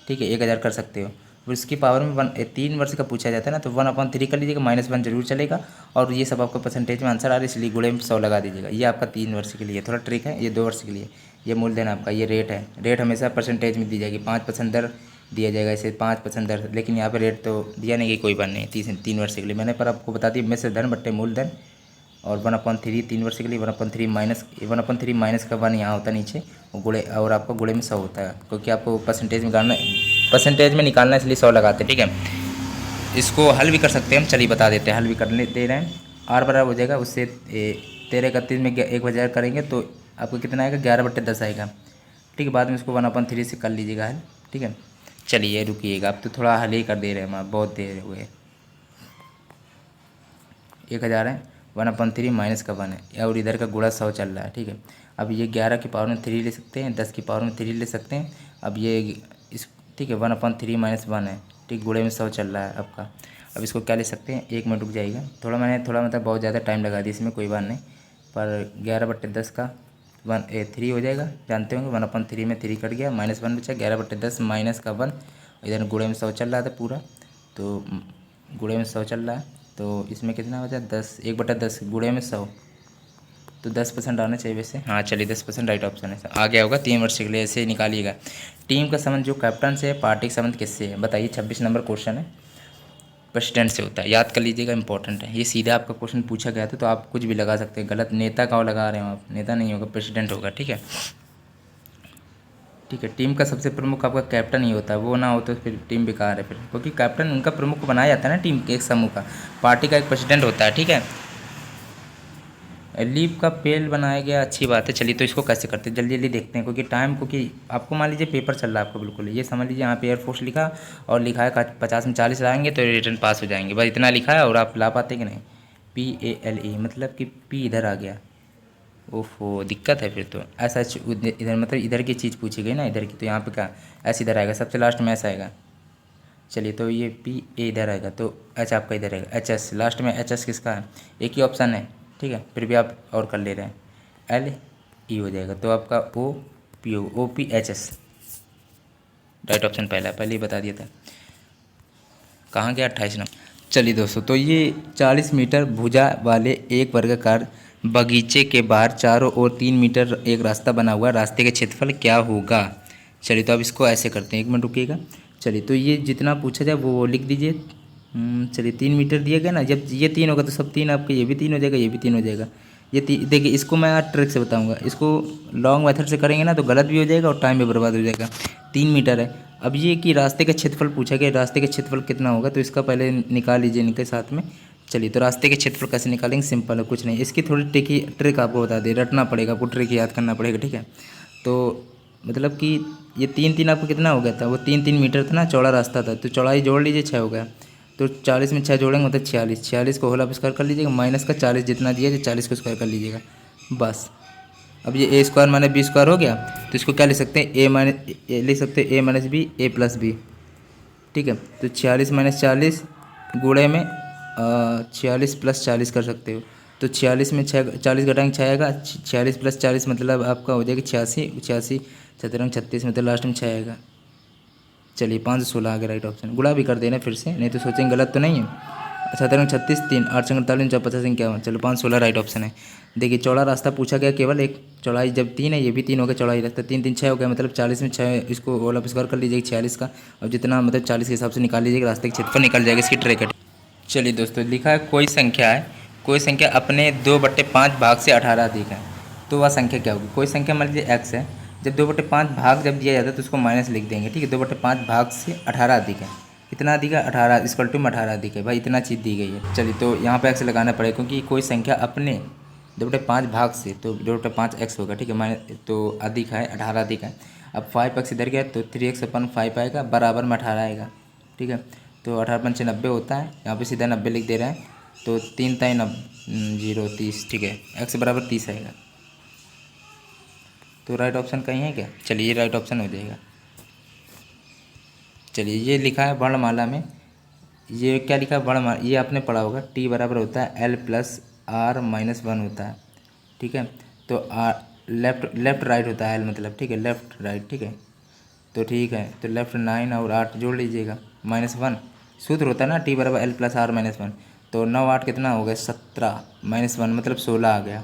ठीक है, 1,000 कर सकते हो, फिर उसकी पावर में 3 वर्ष का पूछा जाता है ना, तो 1/3 कर लीजिएगा, -1 जरूर चलेगा, और ये सब आपका परसेंटेज में आंसर आ रहा है, इसलिए गुणे में 100 लगा दीजिएगा। ये आपका 3 वर्ष के लिए थोड़ा ट्रिक है, ये 2 वर्ष के लिए। ये मूलधन आपका, ये रेट है, रेट हमेशा परसेंटेज में दी जाएगी, 5% दर दिया जाएगा, ऐसे 5% दर, लेकिन यहाँ पे रेट तो दिया नहीं कि कोई बात नहीं, 3 वर्ष के लिए मैंने पर आपको बता दी, मिश्र धन बट्टे मूलधन, और 1/3 3 वर्ष के लिए, 1/3 माइनस का 1 यहाँ होता है नीचे, गुणे, और आपका गुणे में 100 होता है, क्योंकि आपको परसेंटेज में निकालना है, इसलिए 100 लगाते हैं, ठीक है। इसको हल भी कर सकते हैं हम, चलिए बता देते हैं, हल भी करने दे रहे हैं। R बराबर हो जाएगा उससे 1331 में 1,000 करेंगे तो आपको कितना आएगा, 11/10 आएगा, ठीक है। बाद में इसको 1/3 से कर लीजिएगा हल, ठीक है। चलिए रुकिएगा, अब तो थोड़ा हल ही कर दे रहे हैं हम, बहुत देर हुए, 1,000 है, 1/3 माइनस का 1 है, और इधर का गुणा 100 चल रहा है, ठीक है। अब ये 11 की पावर में 3 ले सकते हैं, 10 की पावर में 3 ले सकते हैं, अब ये इस, ठीक है, 1/3 माइनस 1 है, ठीक, गुणे में 100 चल रहा है आपका। अब इसको क्या ले सकते हैं, 1 मिनट रुक जाइएगा, मैंने थोड़ा मतलब बहुत ज़्यादा टाइम लगा दिया इसमें, कोई बात नहीं, पर 11/10 का 3 हो जाएगा, जानते होंगे, 1/3 में 3 कट गया, -1 बचा, 11/10 माइनस का 1, इधर गुणे में 100 चल रहा था पूरा, तो गुणे में 100 चल रहा है, तो इसमें कितना बचा, 10, 1/10 गुणे में 100, तो 10% आना चाहिए वैसे, हाँ चलिए 10% राइट ऑप्शन है, आ गया होगा। 3 वर्ष के लिए ऐसे निकालिएगा। टीम का संबंध जो कैप्टन से है, पार्टी का संबंध किससे है बताइए? 26 नंबर क्वेश्चन है, प्रेसिडेंट से होता है, याद कर लीजिएगा, इंपॉर्टेंट है ये, सीधा आपका क्वेश्चन पूछा गया था, तो आप कुछ भी लगा सकते हैं, गलत नेता का लगा रहे हो आप, नेता नहीं होगा, प्रेसिडेंट होगा, ठीक है, ठीक है। टीम का सबसे प्रमुख आपका कैप्टन ही होता है, वो ना हो तो फिर टीम बेकार है फिर, क्योंकि कैप्टन उनका प्रमुख बनाया जाता है ना टीम के एक समूह का, पार्टी का एक प्रेसिडेंट होता है, ठीक है। लीफ का पेल बनाया गया, अच्छी बात है। चलिए तो इसको कैसे करते हैं जल्दी जल्दी देखते हैं, क्योंकि टाइम, क्योंकि आपको मान लीजिए पेपर चल रहा है आपको, बिल्कुल ये समझ लीजिए यहाँ पे एयरफोर्स लिखा और लिखा है 50 में 40 लाएंगे तो रिटर्न पास हो जाएंगे, बस इतना लिखा है और आप ला पाते कि नहीं। PALE मतलब कि पी इधर आ गया, ओफो दिक्कत है फिर तो। ऐसा इधर मतलब इधर की चीज़ पूछी गई ना, इधर की, तो यहाँ पे क्या ऐसे इधर आएगा, सबसे लास्ट में ऐसा आएगा। चलिए तो ये PA इधर आएगा तो H आपका इधर आएगा, HS लास्ट में, HS किसका है, एक ही ऑप्शन है, ठीक है, फिर भी आप और कर ले रहे हैं, LE हो जाएगा, तो आपका OPH राइट ऑप्शन पहला, पहले ही बता दिया था। कहाँ गया 28 नंबर। चलिए दोस्तों, तो ये 40 मीटर भुजा वाले एक वर्गाकार बगीचे के बाहर चारों ओर 3 मीटर एक रास्ता बना हुआ, रास्ते का क्षेत्रफल क्या होगा। चलिए तो अब इसको ऐसे करते हैं, 1 मिनट रुकिएगा। चलिए तो ये जितना पूछा जाए वो लिख दीजिए। चलिए 3 मीटर दिया गया ना, जब ये 3 होगा तो सब 3 आपके, ये भी 3 हो जाएगा, ये भी 3 हो जाएगा। ये देखिए, इसको मैं आज ट्रिक से बताऊंगा, इसको लॉन्ग मेथड से करेंगे ना तो गलत भी हो जाएगा और टाइम भी बर्बाद हो जाएगा। 3 मीटर है। अब ये कि रास्ते का क्षेत्रफल पूछा गया, रास्ते का क्षेत्रफल कितना होगा, तो इसका पहले निकाल लीजिए इनके साथ में। चलिए तो रास्ते के क्षेत्रफल कैसे निकालेंगे, सिंपल है, कुछ नहीं, इसकी थोड़ी ट्रिक आपको बता दी, रटना पड़ेगा आपको, ट्रिक याद करना पड़ेगा, ठीक है। तो मतलब कि ये 3 3 आपको कितना हो गया था, वो 3 3 मीटर था ना, चौड़ा रास्ता था, तो चौड़ाई जोड़ लीजिए 6 हो गया, तो 40 में 6 जोड़ेंगे मतलब 46, 46 को होल आप स्क्वायर कर लीजिएगा, माइनस का 40 जितना दिया है 40 को स्क्वायर कर लीजिएगा बस। अब ये A square minus B square हो गया, तो इसको क्या लिख सकते हैं, लिख सकते हैं A minus B, A plus B, ठीक है। तो 46 माइनस 40 गुणे में 46 प्लस 40 कर सकते हो, तो 46 में 6, 40 घटाएंगे 6 आएगा, 46 प्लस 40 मतलब आपका हो जाएगा 86, 86 सत्रंग 36 मतलब लास्ट में 6 आएगा। चलिए 516 आ गया राइट ऑप्शन, गुणा भी कर देना फिर से, नहीं तो सोचेंगे गलत तो नहीं है। 37 3 8 48 50 51, चलो 516 राइट ऑप्शन है। देखिए चौड़ा रास्ता पूछा गया केवल एक, चौड़ाई जब 3 है, ये भी 3 हो गया, चौड़ाई रास्ता 3 3 6 हो गया, मतलब 40 में 6, इसको होल ऑफ स्क्वायर कर लीजिएगा 46 का, और जितना मतलब 40 के हिसाब से निकाल लीजिएगा, रास्ते के क्षेत्रफल निकल जाएगा इसकी ट्रिक है। चलिए दोस्तों, लिखा है कोई संख्या है, कोई संख्या अपने 2/5 भाग से 18 अधिक है, तो वह संख्या क्या होगी। कोई संख्या मान लीजिए x है, जब 2/5 भाग जब दिया जाता है तो उसको माइनस लिख देंगे, ठीक है। 2/5 भाग से 18 अधिक है, कितना अधिक है, 18 इक्वल टू में 18 अधिक है, भाई इतना चीज़ दी गई है। चलिए तो यहाँ पे x लगाना पड़ेगा, क्योंकि कोई संख्या अपने 2/5 भाग से, तो 2/5 x होगा, ठीक है, माइनस तो अधिक है, 18 अधिक है। अब 5x इधर गया तो 3x अपन 5 आएगा, बराबर में 18 आएगा, ठीक है। तो 18 पंचे 90 होता है, यहाँ पे सीधा 90 लिख दे रहे हैं, तो 3 ताई 0 30, ठीक है, x बराबर 30 आएगा। तो राइट ऑप्शन कहीं है क्या, चलिए ये राइट ऑप्शन हो जाएगा। चलिए ये लिखा है वर्णमाला में, ये क्या लिखा है वर्णमाला, ये आपने पढ़ा होगा, t बराबर होता है L प्लस R माइनस 1 होता है, ठीक है। तो लेफ्ट लेफ्ट राइट होता है L मतलब, ठीक है, लेफ्ट राइट, ठीक है। तो ठीक है, तो लेफ्ट 9 और 8 जोड़ लीजिएगा, -1 सूत्र होता है ना, t बराबर L प्लस R माइनस 1, तो 9 8 कितना हो गया 17, -1 मतलब 16 आ गया।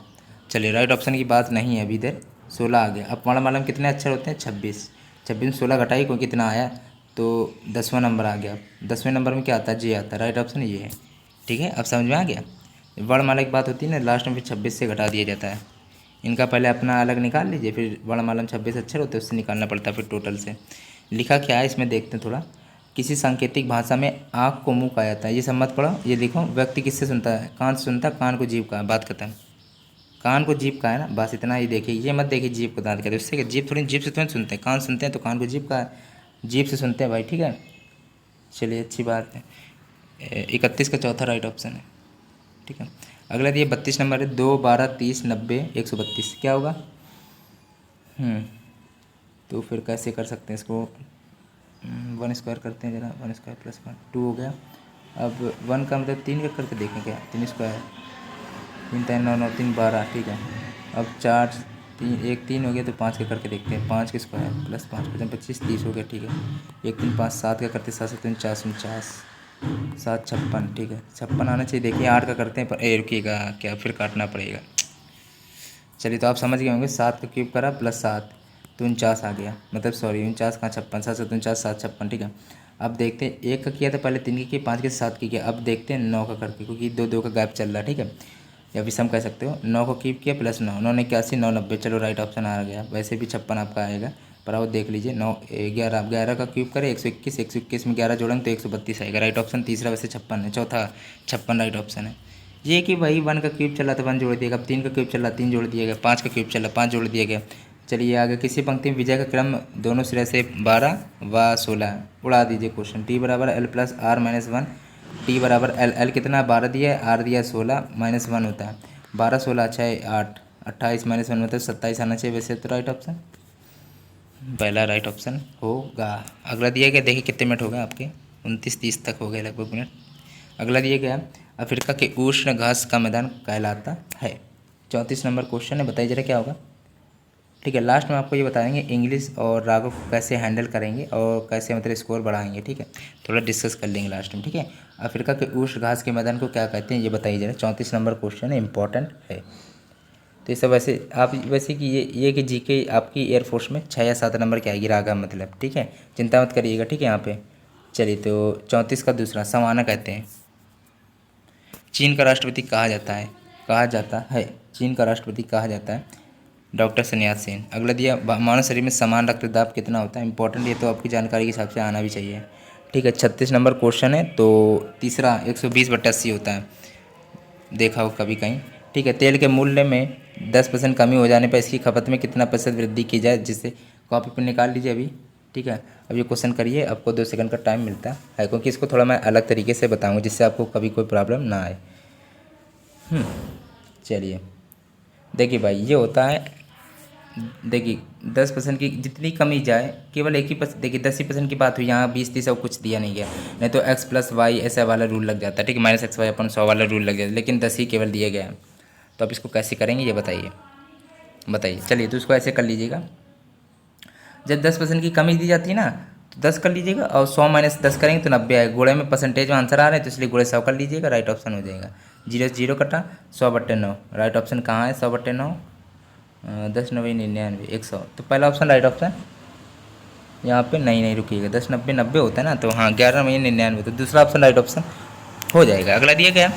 चलिए राइट ऑप्शन की बात नहीं है अभी, इधर 16 आ गया। अब वर्णमाला में कितने अक्षर होते हैं, 26, 26 में 16 घटाई को कितना आया, तो 10वां नंबर आ गया। 10वें नंबर में क्या आता है, J आता है, राइट ऑप्शन ये है, ठीक है। अब समझ में आ गया। वर्णमाला की बात होती है ना, लास्ट में फिर 26 से घटा दिया जाता है, इनका पहले अपना अलग निकाल लीजिए, फिर वर्णमाला में 26 अक्षर होते हैं, उससे निकालना पड़ता है फिर टोटल से। लिखा क्या है इसमें देखते हैं थोड़ा, किसी सांकेतिक भाषा में आँख को मुँह कहा जाता है, ये सब मत पढ़ो, ये लिखो व्यक्ति किससे सुनता है, कान से सुनता है, कान को जीभ का, बात खत्म। कान को जीभ का है ना, बस इतना ही देखिए, ये मत देखिए जीभ को दांत कहते हैं, उससे जीभ थोड़ी, जीभ से थोड़ी सुनते हैं, कान सुनते हैं तो कान को जीभ का, जीभ से सुनते हैं भाई, ठीक है। चलिए अच्छी बात है, 31 का चौथा राइट ऑप्शन है, ठीक है। अगला दिए 32 नंबर है, 2 12 30 90 132 क्या होगा। तो फिर कैसे कर सकते हैं इसको, 1 स्क्वायर करते हैं जरा, 1 स्क्वायर प्लस 1 2 हो गया। अब 1 का मतलब 3 का करके देखें क्या, 3 स्क्वायर 3 3 9 9 3 12, ठीक है। अब 4 3 1 3 हो गया, तो 5 का करके देखते हैं, 5 के स्क्वायर प्लस 5 5 25 30 हो गया, ठीक है। 1 3 5 7 का करते 7 7 49 7 56, ठीक है, 56 आना चाहिए। देखिए 8 का करते हैं, पर रुकिएगा क्या, फिर काटना पड़ेगा। चलिए तो आप समझ गए होंगे, 7 का क्यूब करा प्लस 7 तो 49 आ गया, मतलब सॉरी 49 कहाँ 56, 7 7 49 7 56, ठीक है। अब देखते हैं, 1 का किया था पहले, 3 की किया, 5 के 7 की किया, अब देखते हैं 9 का करके, क्योंकि 2 2 का गैप चल रहा है, ठीक है, या फिर सम कह सकते हो। 9 को क्यूब किया प्लस 9 9 81 9 90, चलो राइट ऑप्शन आ गया। वैसे भी 56 आपका आएगा, पर आओ देख लीजिए, 9 11, आप 11 का क्यूब करें 121, 121 में 11 जोड़ेंगे तो 132 आएगा, राइट ऑप्शन तीसरा, वैसे 56 है, चौथा 56 राइट ऑप्शन है। ये कि भाई 1 का क्यूब चला तो 1 जोड़ दिया गया, अब 3 का क्यूब चला 3 जोड़ दिया गया, 5 का क्यूब चला 5 जोड़ दिया गया। चलिए आगे, किसी पंक्ति में विजय का क्रम दोनों सिरे से 12 व 16 है। उड़ा दीजिए क्वेश्चन। टी बराबर L plus R minus 1, T बराबर एल, एल कितना 12 दिया है, आर दिया 16 माइनस 1 होता है 12 16 अच्छा है 8, 28 माइनस 1 मतलब 27 आना चाहिए वैसे तो राइट ऑप्शन, पहला राइट ऑप्शन होगा। अगला दिया गया, देखिए कितने मिनट हो गए आपके, 29-30 तक हो गए लगभग मिनट। अगला दिया गया, अफ्रीका के उष्ण घास का मैदान कहलाता है। 34 नंबर क्वेश्चन है, बताइए जरा क्या होगा। ठीक है, लास्ट में आपको ये बताएंगे इंग्लिश और रागों को कैसे हैंडल करेंगे और कैसे मतलब स्कोर बढ़ाएंगे। ठीक है, थोड़ा डिस्कस कर लेंगे लास्ट में। ठीक है, अफ्रीका के उष्ण घास के मैदान को क्या कहते हैं ये बताइए जरा। 34 नंबर क्वेश्चन है, इंपॉर्टेंट है। तो ये सब वैसे आप वैसे कि ये कि जीके आपकी एयरफोर्स में 6 या 7 नंबर की आएगी रागा मतलब। ठीक है, चिंता मत करिएगा। ठीक है, यहाँ पे चलिए तो 34 का दूसरा सवाना कहते हैं। चीन का राष्ट्रपति कहा जाता है चीन का राष्ट्रपति कहा जाता है डॉक्टर सन्यास सेन। अगला दिया, मानव शरीर में समान रक्तदाब कितना होता है। इंपॉर्टेंट, ये तो आपकी जानकारी के हिसाब से आना भी चाहिए। ठीक है, 36 नंबर क्वेश्चन है। तो तीसरा 120/80 होता है, देखा हो कभी कहीं। ठीक है, तेल के मूल्य में 10% कमी हो जाने पर इसकी खपत में कितना प्रतिशत वृद्धि की जाए, जिससे कॉपी पर निकाल लीजिए अभी। ठीक है, अब ये क्वेश्चन करिए, आपको 2 सेकंड का टाइम मिलता है क्योंकि इसको थोड़ा मैं अलग तरीके से बताऊंगा जिससे आपको कभी कोई प्रॉब्लम ना आए। चलिए देखिए भाई, ये होता है, देखिए 10% की जितनी कमी जाए केवल एक ही देखिए 10% की बात हुई, यहाँ 20-30 और कुछ दिया नहीं गया, नहीं तो एक्स प्लस वाई ऐसा वाला रूल लग जाता है। ठीक है, माइनस एक्स वाई अपन 100 वाला रूल लग जाता है, लेकिन 10 ही केवल दिया गया है। तो अब इसको कैसे करेंगे ये बताइए। चलिए तो इसको ऐसे कर लीजिएगा, जब 10% की कमी दी जाती है ना तो 10 कर लीजिएगा और 100 माइनस 10 करेंगे तो 90 आएगा। गुणे में परसेंटेज में आंसर आ रहे हैं तो इसलिए गुणे 100 कर लीजिएगा, राइट ऑप्शन हो जाएगा। 0 से 0 कटा, 100/9 राइट ऑप्शन कहाँ है, 100/9 10 90 99 100। तो पहला ऑप्शन राइट ऑप्शन यहाँ पे नहीं रुकिएगा, 10 90 90 होता है ना, तो हाँ 11 में 99, तो दूसरा ऑप्शन राइट ऑप्शन हो जाएगा। अगला दिया गया,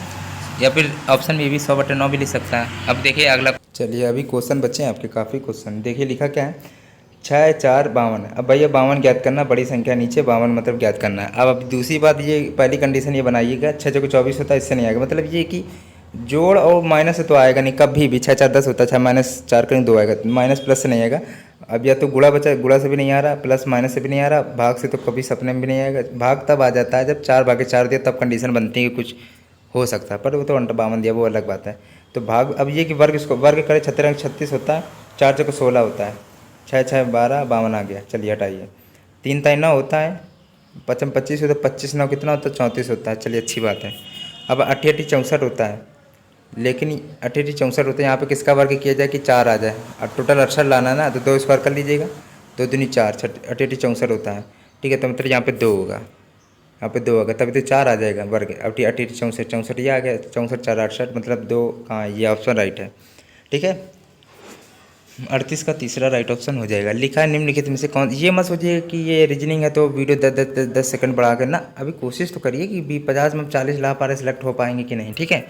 या फिर ऑप्शन में भी 100/9 भी लिख सकता है। अब देखिए अगला, चलिए अभी क्वेश्चन बच्चे हैं आपके काफ़ी क्वेश्चन। देखिए लिखा क्या है, 6 4 52 है। अब भैया 52 ज्ञात करना, बड़ी संख्या नीचे 52 मतलब ज्ञात करना है। अब दूसरी बात, ये पहली कंडीशन ये बनाइएगा, 6 चौके 24 होता है, इससे नहीं आएगा। मतलब ये कि जोड़ और माइनस से तो आएगा नहीं कभी भी। 6 4 10 होता है, 6 माइनस 4 करेंगे 2 आएगा, माइनस प्लस से नहीं आएगा। अब या तो गुणा बचा, गुणा से भी नहीं आ रहा, प्लस माइनस से भी नहीं आ रहा, भाग से तो कभी सपने में भी नहीं आएगा। भाग तब आ जाता है जब 4/4 दिया, तब कंडीशन बनती है कि कुछ हो सकता है, पर वो तो 52 दिया वो अलग बात है। तो भाग, अब ये कि वर्ग, इसको वर्ग करें 36 होता है, 4 चौके 16 होता है, 6 6 12 52 आ गया। चलिए हटाइए, 3 3 9 होता है, 55 25 होता है, 25 9 कितना होता है 34 होता है। चलिए अच्छी बात है। अब 88 64 होता है, लेकिन 88 64 होता है, यहाँ पे किसका वर्ग किया जाए कि 4 आ जाए। अब टोटल 68 लाना है ना, तो 2 स्क्वायर कर लीजिएगा, 2 दूनी 4, 88 64 होता है। ठीक है, तो मतलब यहाँ पे 2 होगा, यहाँ पे 2 होगा, तभी तो 4 आ जाएगा वर्ग। अब 88 64 64 ये आ गया, 64 4 68 मतलब 2 कहाँ है, ये ऑप्शन राइट है। ठीक है, 38 का तीसरा राइट ऑप्शन हो जाएगा। लिखा है निम्नलिखित में से कौन, ये मत सोचिए कि ये रीजनिंग है तो वीडियो 10 सेकंड बढ़ा कर ना, अभी कोशिश तो करिए कि 50 में 40 ला पा रहे सिलेक्ट हो पाएंगे कि नहीं। ठीक है,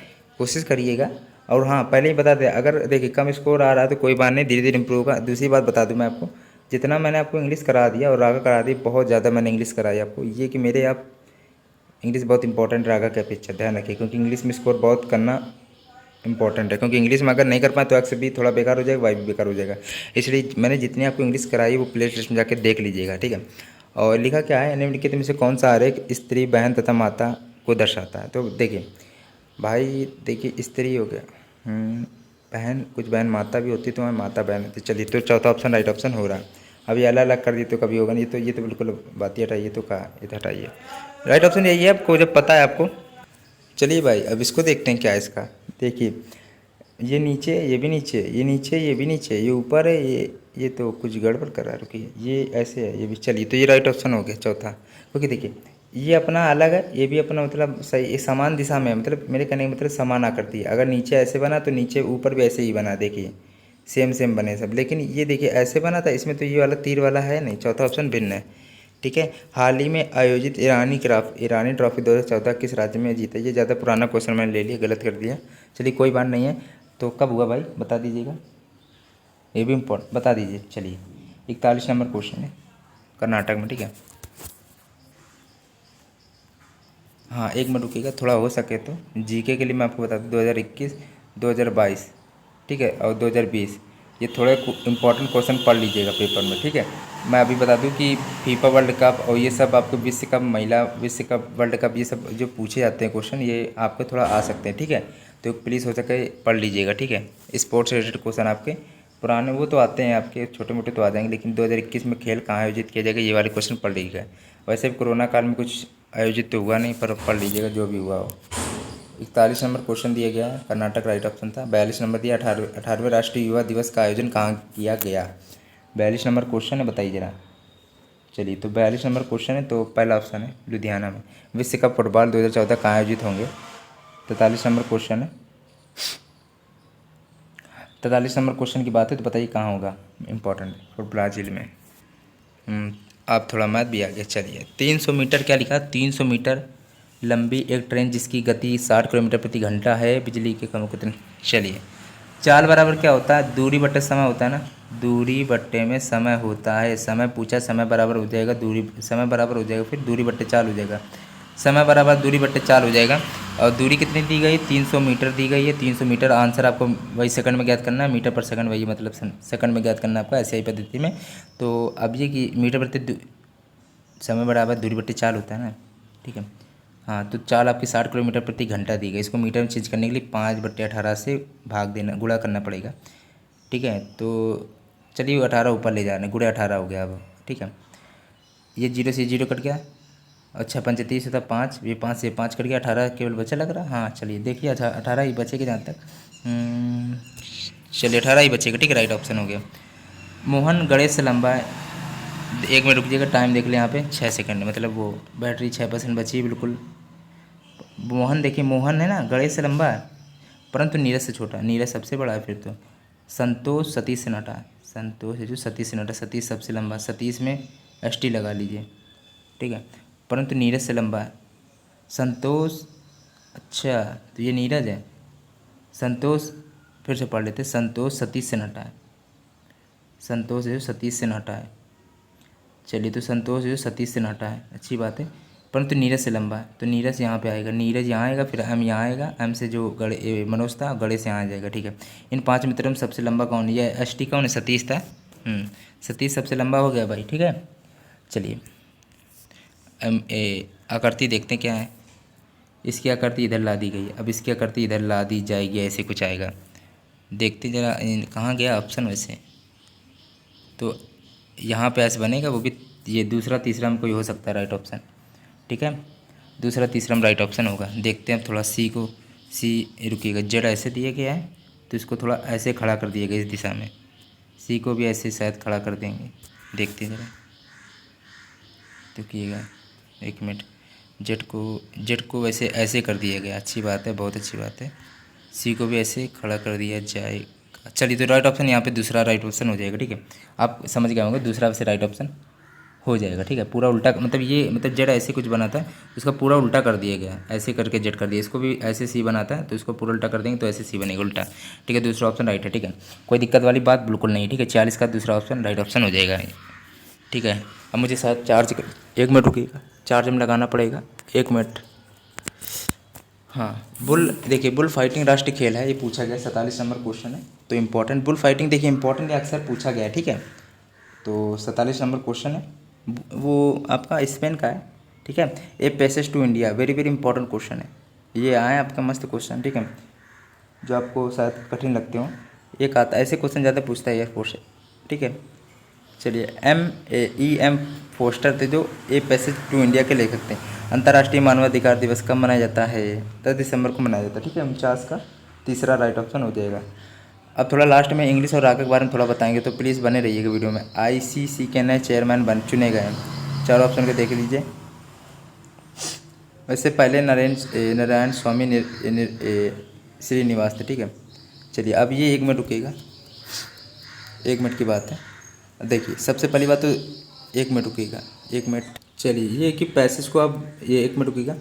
कोशिश करिएगा। और हाँ पहले ही बता दें, अगर देखिए कम स्कोर आ रहा है तो कोई बात नहीं, धीरे धीरे इंप्रूव होगा। दूसरी बात बता दूँ मैं आपको, जितना मैंने आपको इंग्लिश करा दिया और रागा करा दी, बहुत ज़्यादा मैंने इंग्लिश कराई आपको, ये कि मेरे आप इंग्लिश बहुत इंपॉर्टेंट रागा के अपेक्षा ध्यान रखिए, क्योंकि इंग्लिश में स्कोर बहुत करना इंपॉर्टेंट है। क्योंकि इंग्लिश में अगर नहीं कर पाए तो एक्स भी थोड़ा बेकार हो जाएगा, वाई भी बेकार हो जाएगा। इसलिए मैंने जितनी आपको इंग्लिश कराई वो प्ले लिस्ट में जाकर देख लीजिएगा। ठीक है, और लिखा क्या है, निम्नलिखित में से कौन सा आरेख स्त्री, बहन तथा माता को दर्शाता है। तो देखिए भाई, देखिए स्त्री हो गया, बहन, कुछ बहन माता भी होती तो मैं माता बहन होती। चलिए तो चौथा ऑप्शन राइट ऑप्शन हो रहा है। अभी अलग अलग कर दिए तो कभी होगा नहीं, ये तो बिल्कुल बात ही हटाइए, तो कहा ये तो हटाइए। राइट ऑप्शन यही है, आपको जब पता है आपको। चलिए भाई अब इसको देखते हैं क्या है इसका। देखिए ये नीचे, ये भी नीचे, ये नीचे, ये भी नीचे, ये ऊपर है, ये तो कुछ गड़बड़ कर रहा है, रुकिए, ये ऐसे है, ये भी। चलिए तो ये राइट ऑप्शन हो गया चौथा, क्योंकि देखिए ये अपना अलग है, ये भी अपना मतलब सही, ये समान दिशा में है, मतलब मेरे कहने का मतलब समान आकृति है। अगर नीचे ऐसे बना तो नीचे ऊपर भी ऐसे ही बना, देखिए सेम सेम बने सब। लेकिन ये देखिए ऐसे बना था, इसमें तो ये वाला तीर वाला है नहीं। चौथा ऑप्शन भिन्न है। ठीक है, हाल ही में आयोजित ईरानी ट्रॉफी 2014 किस राज्य में जीता। ये ज़्यादा पुराना क्वेश्चन मैंने ले लिया, गलत कर दिया। चलिए कोई बात नहीं है। तो कब हुआ भाई बता दीजिएगा, ये भी इम्पोर्टेंट बता दीजिए। चलिए 41 नंबर क्वेश्चन है, कर्नाटक में। ठीक है, हाँ 1 मिनट रुकिएगा, थोड़ा हो सके तो जीके के लिए मैं आपको बता दूँ 2021, 2022, ठीक है, और 2020, ये थोड़े इंपॉर्टेंट क्वेश्चन पढ़ लीजिएगा पेपर में, ठीक है। मैं अभी बता दूं कि फीफा वर्ल्ड कप और ये सब आपको विश्व कप, महिला विश्व कप, वर्ल्ड कप, ये सब जो पूछे जाते हैं क्वेश्चन, ये आपको थोड़ा आ सकते हैं, ठीक है। तो प्लीज़ हो सके पढ़ लीजिएगा, ठीक है। स्पोर्ट्स से रिलेटेड क्वेश्चन आपके पुराने वो तो आते हैं, आपके छोटे मोटे तो आ जाएंगे, लेकिन 2021 में खेल कहाँ आयोजित किया जाएगा, ये वाले क्वेश्चन पढ़ लीजिएगा। वैसे भी कोरोना काल में कुछ आयोजित तो हुआ नहीं, पर पढ़ लीजिएगा जो भी हुआ हो। 41 नंबर क्वेश्चन दिया गया है, कर्नाटक राइट ऑप्शन था। 42 नंबर दिया, 18वें राष्ट्रीय युवा दिवस का आयोजन कहाँ किया गया। 42 नंबर क्वेश्चन है, बताइए जरा। चलिए, तो 42 नंबर क्वेश्चन है, तो पहला ऑप्शन है लुधियाना में। विश्व कप फुटबॉल 2014 कहाँ आयोजित होंगे। 43 नंबर क्वेश्चन है। 43 नंबर क्वेश्चन की बात है, तो बताइए कहाँ होगा, इंपॉर्टेंट है, ब्राज़ील में। आप थोड़ा मैथ भी आ गया। चलिए, 300 मीटर क्या लिखा, 300 मीटर लंबी एक ट्रेन जिसकी गति 60 किलोमीटर प्रति घंटा है, बिजली के कम कितने। चलिए, चाल बराबर क्या होता है, दूरी बट्टे समय होता है ना, दूरी बट्टे में समय होता है। समय पूछा, समय बराबर हो जाएगा दूरी, समय बराबर हो जाएगा, फिर दूरी बट्टे चाल हो जाएगा। समय बराबर दूरी बट्टे चाल हो जाएगा। और दूरी कितनी दी गई, 300 मीटर दी गई है। 300 मीटर, आंसर आपको वही सेकंड में ज्ञात करना है, मीटर पर सेकंड वही, मतलब सेकंड में ज्ञात करना है आपको एसआई पद्धति में। तो अब ये कि मीटर प्रति समय बराबर दूरी बट्टे चाल होता है ना, ठीक है। हाँ, तो चाल आपकी 60 किलोमीटर प्रति घंटा दी गई, इसको मीटर में चेंज करने के लिए 5/18 से भाग देना, गुणा करना पड़ेगा, ठीक है। तो चलिए 18 ऊपर ले जा रहे हैं, गुणे 18 हो गया अब, ठीक है। ये जीरो से जीरो कट गया, अच्छा 35 होता 5, ये 5 से 5 कट गया, 18 केवल बचा लग रहा। हाँ चलिए देखिए, अच्छा 18 ही बचेगा जहाँ तक। चलिए 18 ही बचेगा, ठीक है, राइट ऑप्शन हो गया। मोहन गणेश से लंबा है, 1 मिनट रुकिएगा, टाइम देख लें यहाँ पे 6 सेकंड, मतलब वो बैटरी 6% बची है बिल्कुल। मोहन देखिए, मोहन है ना, गणेश से लंबा है, परंतु नीरज से छोटा, नीरज सबसे बड़ा है फिर तो। संतोष सतीश से नटा है, संतोष है जो सतीश से नटा, सतीश सबसे लंबा, सतीश में एस लगा लीजिए, ठीक है, परंतु नीरज से लंबा है। संतोष, अच्छा तो ये नीरज है। संतोष, फिर से पढ़ लेते, संतोष सतीश से नटा है, संतोष है जो सतीश से नटा है। चलिए, तो संतोष जो सतीश से नटा है, अच्छी बात है, परंतु नीरज से लंबा है, तो नीरज यहाँ पे आएगा, नीरज यहाँ आएगा, फिर एम यहाँ आएगा, एम से जो गड़े मनोज था, गड़े से यहाँ आ जाएगा, ठीक है। इन 5 मित्रों में सबसे लंबा कौन है, ये एस टी कौन है, सतीश था। सतीश सबसे लंबा हो गया भाई, ठीक है। चलिए, आकृति देखते हैं क्या है। इसकी आकृति इधर ला दी गई है, अब इसकी आकृति इधर ला दी जाएगी, ऐसे कुछ आएगा। देखते जरा, कहाँ गया ऑप्शन वैसे, तो यहाँ पे ऐसे बनेगा, वो भी ये दूसरा तीसरा में कोई हो सकता है राइट ऑप्शन, ठीक है। दूसरा तीसरा में राइट ऑप्शन होगा। देखते हैं थोड़ा सी को, सी रुकिएगा, जेड ऐसे दिया गया है, तो इसको थोड़ा ऐसे खड़ा कर दिएगा इस दिशा में, सी को भी ऐसे शायद खड़ा कर देंगे, देखते हैं ज़रा, तो किएगा 1 मिनट। जेड को वैसे ऐसे कर दिया गया, अच्छी बात है, बहुत अच्छी बात है। सी को भी ऐसे खड़ा कर दिया जाएगा। चलिए, तो राइट ऑप्शन यहाँ पे दूसरा राइट ऑप्शन हो जाएगा, ठीक है। आप समझ गए होंगे, दूसरा वैसे राइट ऑप्शन हो जाएगा, ठीक है। पूरा उल्टा, मतलब ये, मतलब जेड ऐसे कुछ बना था, उसका पूरा उल्टा कर दिया गया, ऐसे करके जेड कर दिया। इसको भी ऐसे सी बनाता है, तो इसको पूरा उल्टा कर देंगे तो ऐसे सी बनेगा उल्टा, ठीक है। दूसरा ऑप्शन राइट है, ठीक है, कोई दिक्कत वाली बात बिल्कुल नहीं, ठीक है। 40 का दूसरा ऑप्शन राइट ऑप्शन हो जाएगा, ठीक है। अब मुझे शायद चार्ज 1 मिनट रुकिएगा, चार्ज में लगाना पड़ेगा, 1 मिनट। हाँ, बुल देखिए, बुल फाइटिंग राष्ट्रीय खेल है, ये पूछा गया, 47 नंबर क्वेश्चन है, तो इंपॉर्टेंट बुल फाइटिंग देखिए, इंपॉर्टेंट अक्सर पूछा गया है, ठीक है। तो 47 नंबर क्वेश्चन है, वो आपका स्पेन का है, ठीक है। A passage to India, very very important question है, ये आए आपका मस्त क्वेश्चन, ठीक है, जो आपको शायद कठिन लगते हो। एक आता ऐसे क्वेश्चन ज़्यादा पूछता है एयरफोर्स से, ठीक है। चलिए, एम फोस्टर थे जो ए पैसेज टू इंडिया के लेखक थे। अंतर्राष्ट्रीय मानवाधिकार दिवस कब मनाया जाता है, 10 दिसंबर को मनाया जाता है, ठीक है। 49 का तीसरा राइट ऑप्शन हो जाएगा। अब थोड़ा लास्ट में इंग्लिश और राग के बारे में थोड़ा बताएंगे, तो प्लीज़ बने रहिएगा वीडियो में। आईसीसी के नए चेयरमैन चुने गए हैं, 4 ऑप्शन को देख लीजिए। वैसे पहले नारायण स्वामी श्रीनिवास थे, ठीक है। चलिए, अब ये 1 मिनट रुकिएगा, 1 मिनट की बात है। देखिए, सबसे पहली बात तो 1 मिनट रुकिएगा, 1 मिनट। चलिए, ये कि पैसेज को आप, ये 1 मिनट रुकिएगा,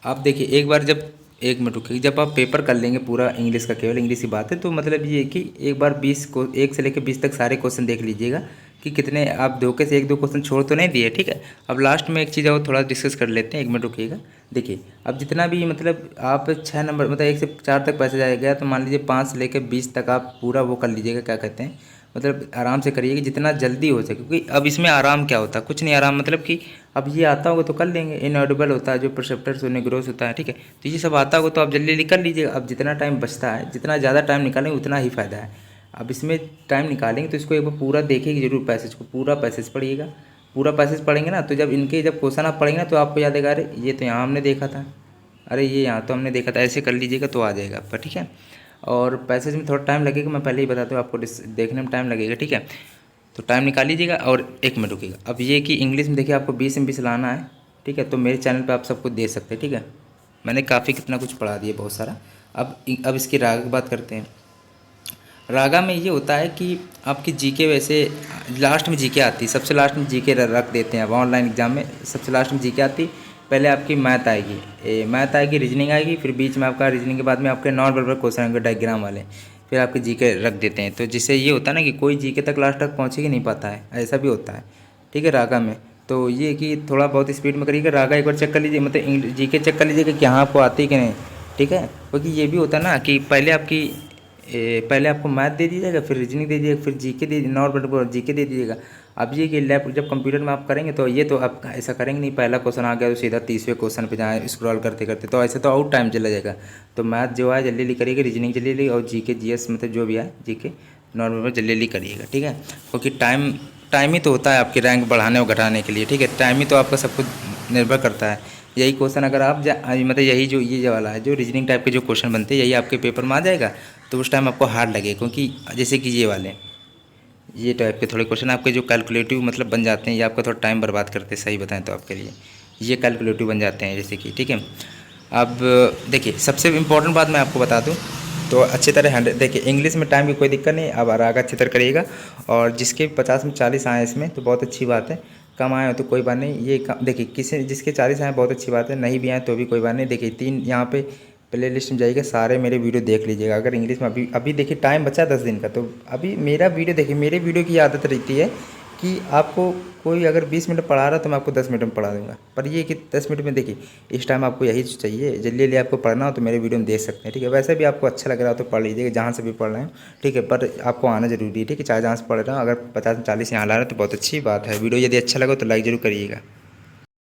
आप देखिए एक बार, जब 1 मिनट रुकिएगा, जब आप पेपर कर लेंगे पूरा इंग्लिश का, केवल इंग्लिश की बात है, तो मतलब ये कि एक बार 20 को 1 से लेकर 20 तक सारे क्वेश्चन देख लीजिएगा कि कितने आप धोखे से 1-2 क्वेश्चन छोड़ तो नहीं दिए, ठीक है। अब लास्ट में एक चीज़ और थोड़ा डिस्कस कर लेते हैं, 1 मिनट रुकिएगा। देखिए अब जितना भी मतलब आप 6 नंबर मतलब 1 से 4 तक पैसे जाएगा, तो मान लीजिए 5 से लेकर 20 तक आप पूरा वो कर लीजिएगा, क्या कहते हैं, मतलब आराम से करिएगा जितना जल्दी हो सके, क्योंकि अब इसमें आराम क्या होता है, कुछ नहीं आराम मतलब कि अब ये आता होगा तो कर लेंगे। इनऑडिबल होता है जो परसेप्टर्स ग्रोस होता है, ठीक है। तो ये सब आता होगा तो आप जल्दी जल्दी कर लीजिएगा। अब जितना टाइम बचता है, जितना ज़्यादा टाइम निकालेंगे उतना ही फ़ायदा है। अब इसमें टाइम निकालेंगे तो इसको एक बार पूरा देखिएगा जरूर, पैसेज को पूरा पैसेज पढ़िएगा। पूरा पैसेज पढ़ेंगे ना, तो जब क्वेश्चन आप पढ़ेंगे ना, तो आपको याद आएगा, अरे ये तो यहाँ हमने देखा था, अरे ये यहाँ तो हमने देखा था, ऐसे कर लीजिएगा तो आ जाएगा आपका, ठीक है। और पैसेज में थोड़ा टाइम लगेगा, मैं पहले ही बताता हूँ आपको, देखने में टाइम लगेगा, ठीक है। तो टाइम निकाल लीजिएगा और 1 मिनट रुकिएगा। अब ये कि इंग्लिश में देखिए आपको 20 MB से लाना है, ठीक है। तो मेरे चैनल पे आप सबको दे सकते हैं, ठीक है। मैंने काफ़ी कितना कुछ पढ़ा दिया, बहुत सारा। अब इसकी राग की बात करते हैं। रागा में ये होता है कि आपकी जीके वैसे लास्ट में जीके आती है, सबसे लास्ट में जीके रख देते हैं। अब ऑनलाइन एग्जाम में सबसे लास्ट में जीके आती, पहले आपकी मैथ आएगी, मैथ आएगी, रीजनिंग आएगी, फिर बीच में आपका रीजनिंग के बाद में आपके नॉन वर्बल क्वेश्चन आएंगे डायग्राम वाले, फिर आपके जीके रख देते हैं। तो जिससे ये होता है ना कि कोई जीके तक लास्ट तक पहुँच ही नहीं पाता है, ऐसा भी होता है, ठीक है, रागा में। तो ये कि थोड़ा बहुत स्पीड में करिएगा। रागा एक बार चेक कर लीजिए, मतलब जीके चेक कर लीजिएगा कि हाँ आपको आती है कि नहीं, ठीक है। क्योंकि ये भी होता है ना कि पहले आपको मैथ दे दीजिएगा, फिर रीजनिंग दे दीजिएगा, फिर जीके दे नॉर्मल जीके दे दीजिएगा। अब ये कि लैप जब कंप्यूटर में आप करेंगे तो ये तो आप ऐसा करेंगे नहीं, पहला क्वेश्चन आ गया तो सीधा 30वें क्वेश्चन पे जाए स्क्रॉल करते करते, तो ऐसे तो आउट टाइम चला जाएगा। तो मैथ जो है जल्दी जल्दी करिएगा, रीजनिंग जल्दी जल्दी, और जीके जीएस मतलब जो भी है जीके नॉर्मल जल्दी जल्दी करिएगा, ठीक है। क्योंकि टाइम ही तो होता है आपकी रैंक बढ़ाने और घटाने के लिए, ठीक है। टाइम ही तो आपका सब कुछ निर्भर करता है। यही क्वेश्चन अगर आप मतलब यही जो ये वाला है, जो रीजनिंग टाइप के जो क्वेश्चन बनते हैं, यही आपके पेपर में आ जाएगा, तो उस टाइम आपको हार्ड लगेगा। क्योंकि जैसे कि ये टाइप के थोड़े क्वेश्चन आपके जो कैलकुलेटिव मतलब बन जाते हैं, ये आपका थोड़ा टाइम बर्बाद करते हैं, सही बताएं तो आपके लिए ये कैलकुलेटिव बन जाते हैं, जैसे कि, ठीक है। अब देखिए सबसे इम्पोर्टेंट बात मैं आपको बता दूं, तो अच्छी तरह देखिए इंग्लिश में टाइम की कोई दिक्कत नहीं, अब आगे अच्छी तरह करिएगा। और जिसके 50 में 40 आए इसमें तो बहुत अच्छी बात है, कम आए हो तो कोई बात नहीं। देखिए जिसके 40 आए बहुत अच्छी बात है, नहीं भी आए तो भी कोई बात नहीं। देखिए 3 यहाँ पे प्ले लिस्ट में जाइएगा, सारे मेरे वीडियो देख लीजिएगा। अगर इंग्लिश में अभी देखिए टाइम बचा 10 दिन का, तो अभी मेरा वीडियो देखिए, मेरे वीडियो की आदत रहती है कि आपको कोई अगर 20 मिनट पढ़ा रहा है तो मैं आपको 10 मिनट में पढ़ा दूंगा। पर ये कि 10 मिनट में देखिए इस टाइम आपको यही चाहिए, जल्दी जल्दी आपको पढ़ना हो तो मेरे वीडियो में देख सकते हैं, ठीक है। वैसे भी आपको अच्छा लग रहा हो तो पढ़ लीजिएगा, जहाँ से भी पढ़ रहे हैं, ठीक है। पर आपको आना जरूरी है, ठीक है, चाहे जहाँ से पढ़ रहा हो। अगर 50 में 40 यहाँ ला रहे हो तो बहुत अच्छी बात है। वीडियो यदि अच्छा लगा तो लाइक जरूर करिएगा।